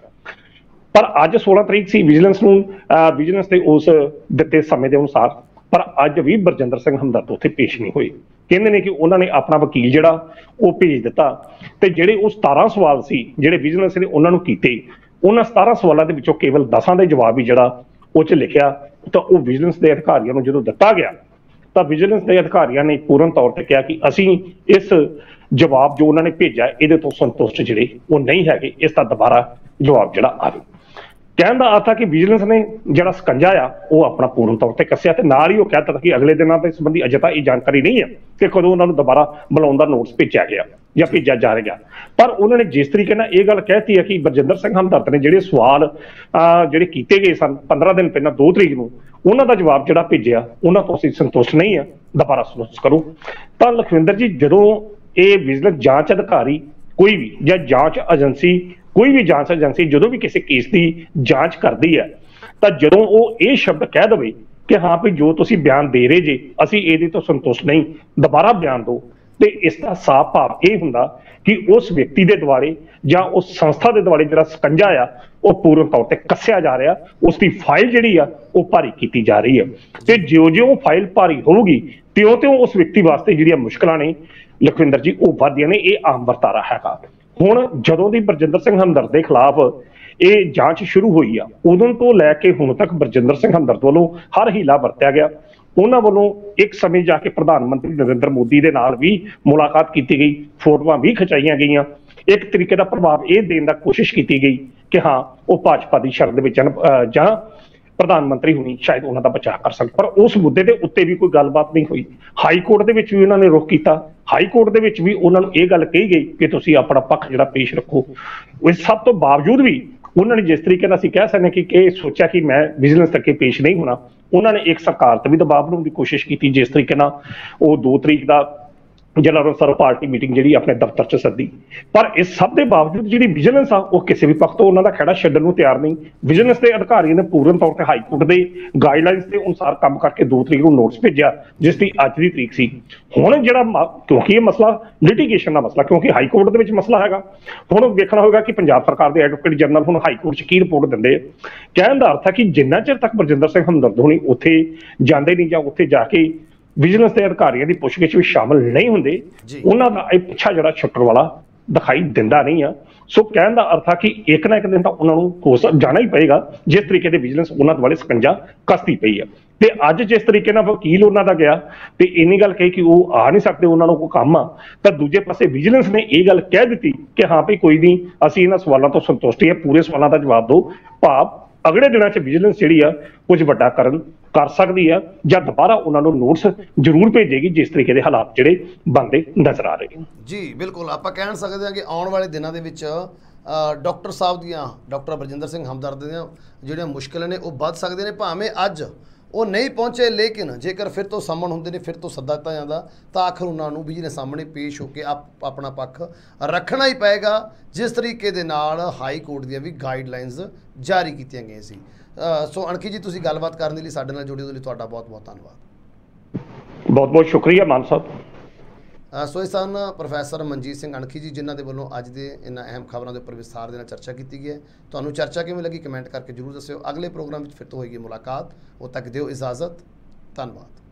ਪਰ ਅੱਜ 16 ਤਰੀਕ ਸੀ, ਵਿਜੀਲੈਂਸ ਦੇ ਉਸ ਦਿੱਤੇ ਸਮੇਂ ਦੇ ਅਨੁਸਾਰ, ਪਰ ਅੱਜ ਵੀ ਬਰਜਿੰਦਰ ਸਿੰਘ ਹਮਦਰਦ ਉੱਥੇ ਪੇਸ਼ ਨਹੀਂ ਹੋਏ। ਕਹਿੰਦੇ ਨੇ ਕਿ ਉਹਨਾਂ ਨੇ ਆਪਣਾ ਵਕੀਲ ਜਿਹੜਾ ਉਹ ਭੇਜ ਦਿੱਤਾ ਤੇ ਜਿਹੜੇ ਉਹ 17 ਸਵਾਲ ਸੀ ਜਿਹੜੇ ਵਿਜੀਲੈਂਸ ਨੇ ਉਹਨਾਂ ਨੂੰ ਕੀਤੇ, ਉਹਨਾਂ 17 ਸਵਾਲਾਂ ਦੇ ਵਿੱਚੋਂ ਕੇਵਲ 10 ਦੇ ਜਵਾਬ ਹੀ ਜਿਹੜਾ ਉਹ 'ਚ ਲਿਖਿਆ। ਤਾਂ ਉਹ ਵਿਜੀਲੈਂਸ ਦੇ ਅਧਿਕਾਰੀਆਂ ਨੂੰ ਜਦੋਂ ਦਿੱਤਾ ਗਿਆ ਤਾਂ ਵਿਜੀਲੈਂਸ ਦੇ ਅਧਿਕਾਰੀਆਂ ਨੇ ਪੂਰਨ ਤੌਰ ਤੇ ਕਿਹਾ ਕਿ ਅਸੀਂ ਇਸ ਜਵਾਬ ਜੋ ਉਹਨਾਂ ਨੇ ਭੇਜਿਆ ਇਹਦੇ ਤੋਂ ਸੰਤੁਸ਼ਟ ਜਿਹੜੇ ਉਹ ਨਹੀਂ ਹੈਗੇ, ਇਸ ਦਾ ਦੁਬਾਰਾ ਜਵਾਬ ਜਿਹੜਾ ਆਵੇ। ਕਹਿਣ ਦਾ ਅਰਥ ਹੈ ਕਿ ਵਿਜੀਲੈਂਸ ਨੇ ਜਿਹੜਾ ਸਕੰਜਾ ਆ ਉਹ ਆਪਣਾ ਪੂਰਨ ਤੌਰ ਤੇ ਕੱਸਿਆ ਤੇ ਨਾਲ ਹੀ ਉਹ ਕਹਿ ਦਿੱਤਾ ਕਿ ਅਗਲੇ ਦਿਨਾਂ ਦੇ ਸੰਬੰਧੀ ਅਜੇ ਤਾਂ ਇਹ ਜਾਣਕਾਰੀ ਨਹੀਂ ਹੈ ਕਿ ਕਦੋਂ ਉਹਨਾਂ ਨੂੰ ਦੁਬਾਰਾ ਬੁਲਾਉਣ ਦਾ ਨੋਟਿਸ ਭੇਜਿਆ ਗਿਆ ਜਾਂ ਭੇਜਿਆ ਜਾ ਰਿਹਾ। ਪਰ ਉਹਨਾਂ ਨੇ ਜਿਸ ਤਰੀਕੇ ਨਾਲ ਇਹ ਗੱਲ ਕਹਿਤੀ ਹੈ ਕਿ ਬਰਜਿੰਦਰ ਸਿੰਘ ਹਮਦਰਦ ਨੇ ਜਿਹੜੇ ਸਵਾਲ ਜਿਹੜੇ ਕੀਤੇ ਗਏ ਸਨ 15 ਦਿਨ ਪਹਿਲਾਂ 2 ਤਰੀਕ ਨੂੰ, ਉਹਨਾਂ ਦਾ ਜਵਾਬ ਜਿਹੜਾ ਭੇਜਿਆ ਉਹਨਾਂ ਤੋਂ ਅਸੀਂ ਸੰਤੁਸ਼ਟ ਨਹੀਂ ਆ, ਦੁਬਾਰਾ ਸੰਤੁਸ਼ਟ ਕਰੋ। ਤਾਂ ਲਖਵਿੰਦਰ ਜੀ, ਜਦੋਂ ਇਹ ਵਿਜੀਲੈਂਸ ਜਾਂਚ ਅਧਿਕਾਰੀ ਕੋਈ ਵੀ ਜਾਂ ਜਾਂਚ ਏਜੰਸੀ ਕੋਈ ਵੀ ਜਾਂਚ ਏਜੰਸੀ ਜਦੋਂ ਵੀ ਕਿਸੇ ਕੇਸ ਦੀ ਜਾਂਚ ਕਰਦੀ ਹੈ ਤਾਂ ਜਦੋਂ ਉਹ ਇਹ ਸ਼ਬਦ ਕਹਿ ਦੇਵੇ ਕਿ ਹਾਂ ਵੀ ਜੋ ਤੁਸੀਂ ਬਿਆਨ ਦੇ ਰਹੇ ਜੇ ਅਸੀਂ ਇਹਦੇ ਤੋਂ ਸੰਤੁਸ਼ਟ ਨਹੀਂ, ਦੁਬਾਰਾ ਬਿਆਨ ਦਿਓ, ਤੇ ਇਸ ਦਾ ਸਾਫ਼ ਭਾਵ ਇਹ ਹੁੰਦਾ ਕਿ ਉਸ ਵਿਅਕਤੀ ਦੇ ਦੁਆਲੇ ਜਾਂ ਉਸ ਸੰਸਥਾ ਦੇ ਦੁਆਲੇ ਜਿਹੜਾ ਸਕੰਜਾ ਆ ਉਹ ਪੂਰਨ ਤੌਰ ਤੇ ਕੱਸਿਆ ਜਾ ਰਿਹਾ, ਉਸ ਦੀ ਫਾਈਲ ਜਿਹੜੀ ਆ ਉਹ ਭਾਰੀ ਕੀਤੀ ਜਾ ਰਹੀ ਹੈ। ਤੇ ਜਿਉਂ-ਜਿਉਂ ਫਾਈਲ ਭਾਰੀ ਹੋਊਗੀ ਤਿਉਂ-ਤਿਉਂ ਉਸ ਵਿਅਕਤੀ ਵਾਸਤੇ ਜਿਹੜੀਆਂ ਮੁਸ਼ਕਲਾਂ ਨੇ ਲਖਵਿੰਦਰ ਜੀ ਉਹ ਵੱਧਦੀਆਂ ਨੇ। ਇਹ ਆਮ ਵਰਤਾਰਾ ਹੈਗਾ। ਹੁਣ ਜਦੋਂ ਦੀ ਬਰਜਿੰਦਰ ਸਿੰਘ ਹਮਦਰਦ ਦੇ ਖਿਲਾਫ ਇਹ ਜਾਂਚ ਸ਼ੁਰੂ ਹੋਈ ਆ, ਉਦੋਂ ਤੋਂ ਲੈ ਕੇ ਹੁਣ ਤੱਕ ਬਰਜਿੰਦਰ ਸਿੰਘ ਹਮਦਰਦ ਵੱਲੋਂ ਹਰ ਹੀਲਾ ਵਰਤਿਆ ਗਿਆ। ਉਹਨਾਂ ਵੱਲੋਂ ਇੱਕ ਸਮੇਂ ਜਾ ਕੇ ਪ੍ਰਧਾਨ ਮੰਤਰੀ ਨਰਿੰਦਰ ਮੋਦੀ ਦੇ ਨਾਲ ਵੀ ਮੁਲਾਕਾਤ ਕੀਤੀ ਗਈ, ਫੋਟੋਆਂ ਵੀ ਖਿਚਾਈਆਂ ਗਈਆਂ, ਇੱਕ ਤਰੀਕੇ ਦਾ ਪ੍ਰਭਾਵ ਇਹ ਦੇਣ ਦਾ ਕੋਸ਼ਿਸ਼ ਕੀਤੀ ਗਈ ਕਿ ਹਾਂ ਉਹ ਭਾਜਪਾ ਦੀ ਸ਼ਰਨ ਦੇ ਵਿੱਚ ਜਾਂ ਪ੍ਰਧਾਨ ਮੰਤਰੀ ਹੋਣੀ ਸ਼ਾਇਦ ਉਹਨਾਂ ਦਾ ਬਚਾਅ ਕਰ ਸਕਣ। ਪਰ ਉਸ ਮੁੱਦੇ ਦੇ ਉੱਤੇ ਵੀ ਕੋਈ ਗੱਲਬਾਤ ਨਹੀਂ ਹੋਈ। ਹਾਈ ਕੋਰਟ ਦੇ ਵਿੱਚ ਵੀ ਉਹਨਾਂ ਨੇ ਰੁਖ ਕੀਤਾ, ਹਾਈ ਕੋਰਟ ਦੇ ਵਿੱਚ ਵੀ ਉਹਨਾਂ ਨੂੰ ਇਹ ਗੱਲ ਕਹੀ ਗਈ ਕਿ ਤੁਸੀਂ ਆਪਣਾ ਪੱਖ ਜਿਹੜਾ ਪੇਸ਼ ਰੱਖੋ। ਇਸ ਸਭ ਤੋਂ ਬਾਵਜੂਦ ਵੀ ਉਹਨਾਂ ਨੇ ਜਿਸ ਤਰੀਕੇ ਨਾਲ ਅਸੀਂ ਕਹਿ ਸਕਦੇ ਕਿ ਇਹ ਸੋਚਿਆ ਕਿ ਮੈਂ ਵਿਜੀਲੈਂਸ ਤੱਕ ਪੇਸ਼ ਨਹੀਂ ਹੋਣਾ, ਉਹਨਾਂ ਨੇ ਇੱਕ ਸਰਕਾਰ ਤੇ ਵੀ ਦਬਾਅ ਬਣਾਉਣ ਦੀ ਕੋਸ਼ਿਸ਼ ਕੀਤੀ। ਜਿਸ ਤਰੀਕੇ ਨਾਲ ਉਹ 2 ਤਰੀਕ ਦਾ ਜ਼ਿਲ੍ਹਾ ਸਰਵ ਪਾਰਟੀ ਮੀਟਿੰਗ ਜਿਹੜੀ ਆਪਣੇ ਦਫ਼ਤਰ 'ਚ ਸੱਦੀ। ਪਰ ਇਸ ਸਭ ਦੇ ਬਾਵਜੂਦ ਜਿਹੜੀ ਵਿਜੀਲੈਂਸ ਆ ਉਹ ਕਿਸੇ ਵੀ ਪੱਖ ਤੋਂ ਉਹਨਾਂ ਦਾ ਖਹਿੜਾ ਛੱਡਣ ਨੂੰ ਤਿਆਰ ਨਹੀਂ। ਵਿਜੀਲੈਂਸ ਦੇ ਅਧਿਕਾਰੀਆਂ ਨੇ ਪੂਰਨ ਤੌਰ ਤੇ ਹਾਈ ਕੋਰਟ ਦੇ ਗਾਈਡਲਾਈਨਸ ਦੇ ਅਨੁਸਾਰ ਕੰਮ ਕਰਕੇ 2 ਤਰੀਕ ਨੂੰ ਨੋਟਿਸ ਭੇਜਿਆ, ਜਿਸ ਦੀ ਅੱਜ ਦੀ ਤਰੀਕ ਸੀ। ਹੁਣ ਜਿਹੜਾ ਕਿਉਂਕਿ ਇਹ ਮਸਲਾ ਲਿਟੀਗੇਸ਼ਨ ਦਾ ਮਸਲਾ, ਕਿਉਂਕਿ ਹਾਈ ਕੋਰਟ ਦੇ ਵਿੱਚ ਮਸਲਾ ਹੈਗਾ, ਹੁਣ ਵੇਖਣਾ ਹੋਵੇਗਾ ਕਿ ਪੰਜਾਬ ਸਰਕਾਰ ਦੇ ਐਡਵੋਕੇਟ ਜਨਰਲ ਹੁਣ ਹਾਈ ਕੋਰਟ 'ਚ ਕੀ ਰਿਪੋਰਟ ਦਿੰਦੇ ਆ। ਕਹਿਣ ਦਾ ਅਰਥ ਹੈ ਕਿ ਜਿੰਨਾ ਚਿਰ ਤੱਕ ਬਰਜਿੰਦਰ ਸਿੰਘ ਹਮਦਰਦ ਹੋਣੀ ਉੱਥੇ ਜਾਂਦੇ ਨਹੀਂ ਜਾਂ ਉੱਥੇ ਜਾ ਕੇ ਵਿਜੀਲੈਂਸ ਦੇ ਅਧਿਕਾਰੀਆਂ ਦੀ ਪੁੱਛਗਿੱਛ ਵਿੱਚ ਸ਼ਾਮਲ ਨਹੀਂ ਹੁੰਦੇ, ਉਹਨਾਂ ਦਾ ਇਹ ਪਿੱਛਾ ਜਿਹੜਾ ਛੁੱਟਣ ਵਾਲਾ ਦਿਖਾਈ ਦਿੰਦਾ ਨਹੀਂ ਆ। ਸੋ ਕਹਿਣ ਦਾ ਅਰਥ ਆ ਕਿ ਇੱਕ ਨਾ ਇੱਕ ਦਿਨ ਤਾਂ ਉਹਨਾਂ ਨੂੰ ਜਾਣਾ ਹੀ ਪਏਗਾ, ਜਿਸ ਤਰੀਕੇ ਦੇ ਵਿਜੀਲੈਂਸ ਉਹਨਾਂ ਦੁਆਲੇ ਸਕੰਜਾ ਕੱਸਦੀ ਪਈ ਆ। ਤੇ ਅੱਜ ਜਿਸ ਤਰੀਕੇ ਨਾਲ ਵਕੀਲ ਉਹਨਾਂ ਦਾ ਗਿਆ ਤੇ ਇੰਨੀ ਗੱਲ ਕਹੀ ਕਿ ਉਹ ਆ ਨਹੀਂ ਸਕਦੇ, ਉਹਨਾਂ ਨੂੰ ਕੋਈ ਕੰਮ ਆ, ਤਾਂ ਦੂਜੇ ਪਾਸੇ ਵਿਜੀਲੈਂਸ ਨੇ ਇਹ ਗੱਲ ਕਹਿ ਦਿੱਤੀ ਕਿ ਹਾਂ ਵੀ ਕੋਈ ਨਹੀਂ, ਅਸੀਂ ਇਹਨਾਂ ਸਵਾਲਾਂ ਤੋਂ ਸੰਤੁਸ਼ਟ ਹਾਂ, ਪੂਰੇ ਸਵਾਲਾਂ ਦਾ ਜਵਾਬ ਦਿਓ। ਭਾਵ ਅਗਲੇ ਦਿਨਾਂ 'ਚ ਵਿਜੀਲੈਂਸ ਜਿਹੜੀ ਆ ਕੁਝ ਵੱਡਾ ਕਰ ਸਕਦੀ ਆ ਜਾਂ ਦੁਬਾਰਾ ਉਹਨਾਂ ਨੂੰ ਨੋਟਿਸ ਜ਼ਰੂਰ ਭੇਜੇਗੀ, ਜਿਸ ਤਰੀਕੇ ਦੇ ਹਾਲਾਤ ਜਿਹੜੇ ਬਣਦੇ ਨਜ਼ਰ ਆ ਰਹੇ। ਜੀ ਬਿਲਕੁਲ, ਆਪਾਂ ਕਹਿ ਸਕਦੇ ਹਾਂ ਕਿ ਆਉਣ ਵਾਲੇ ਦਿਨਾਂ ਦੇ ਵਿੱਚ ਡਾਕਟਰ ਸਾਹਿਬ ਦੀਆਂ, ਡਾਕਟਰ ਬਰਜਿੰਦਰ ਸਿੰਘ ਹਮਦਰਦ ਦੀਆਂ ਜਿਹੜੀਆਂ ਮੁਸ਼ਕਿਲਾਂ ਨੇ ਉਹ ਵੱਧ ਸਕਦੇ ਨੇ। ਭਾਵੇਂ ਅੱਜ ਉਹ ਨਹੀਂ ਪਹੁੰਚੇ, ਲੇਕਿਨ ਜੇਕਰ ਫਿਰ ਤੋਂ ਸੰਮਣ ਹੁੰਦੇ ਨੇ, ਫਿਰ ਤੋਂ ਸੱਦਾ ਦਿੱਤਾ ਜਾਂਦਾ, ਤਾਂ ਆਖਰ ਉਹਨਾਂ ਨੂੰ ਵੀ ਸਾਹਮਣੇ ਪੇਸ਼ ਹੋ ਕੇ ਆਪਣਾ ਪੱਖ ਰੱਖਣਾ ਹੀ ਪਏਗਾ, ਜਿਸ ਤਰੀਕੇ ਦੇ ਨਾਲ ਹਾਈ ਕੋਰਟ ਦੀਆਂ ਵੀ ਗਾਈਡਲਾਈਨਸ ਜਾਰੀ ਕੀਤੀਆਂ ਗਈਆਂ ਸੀ। ਸੋ ਅਣਖੀ ਜੀ, ਤੁਸੀਂ ਗੱਲਬਾਤ ਕਰਨ ਦੇ ਲਈ ਸਾਡੇ ਨਾਲ ਜੁੜੇ ਦੇ ਲਈ ਤੁਹਾਡਾ ਬਹੁਤ ਬਹੁਤ ਧੰਨਵਾਦ। ਬਹੁਤ ਬਹੁਤ ਸ਼ੁਕਰੀਆ ਮਾਨ ਸਾਹਿਬ। ਸੋ ਇਹ ਸਨ ਪ੍ਰੋਫੈਸਰ ਮਨਜੀਤ ਸਿੰਘ ਅਣਖੀ ਜੀ, ਜਿਨ੍ਹਾਂ ਦੇ ਵੱਲੋਂ ਅੱਜ ਦੇ ਇਹਨਾਂ ਅਹਿਮ ਖਬਰਾਂ ਦੇ ਉੱਪਰ ਵਿਸਥਾਰ ਦੇ ਨਾਲ ਚਰਚਾ ਕੀਤੀ ਗਈ ਹੈ। ਤੁਹਾਨੂੰ ਚਰਚਾ ਕਿਵੇਂ ਲੱਗੀ ਕਮੈਂਟ ਕਰਕੇ ਜ਼ਰੂਰ ਦੱਸਿਓ। ਅਗਲੇ ਪ੍ਰੋਗਰਾਮ ਵਿੱਚ ਫਿਰ ਤੋਂ ਹੋਏਗੀ ਮੁਲਾਕਾਤ। ਉਦੋਂ ਤੱਕ ਦਿਓ ਇਜਾਜ਼ਤ। ਧੰਨਵਾਦ।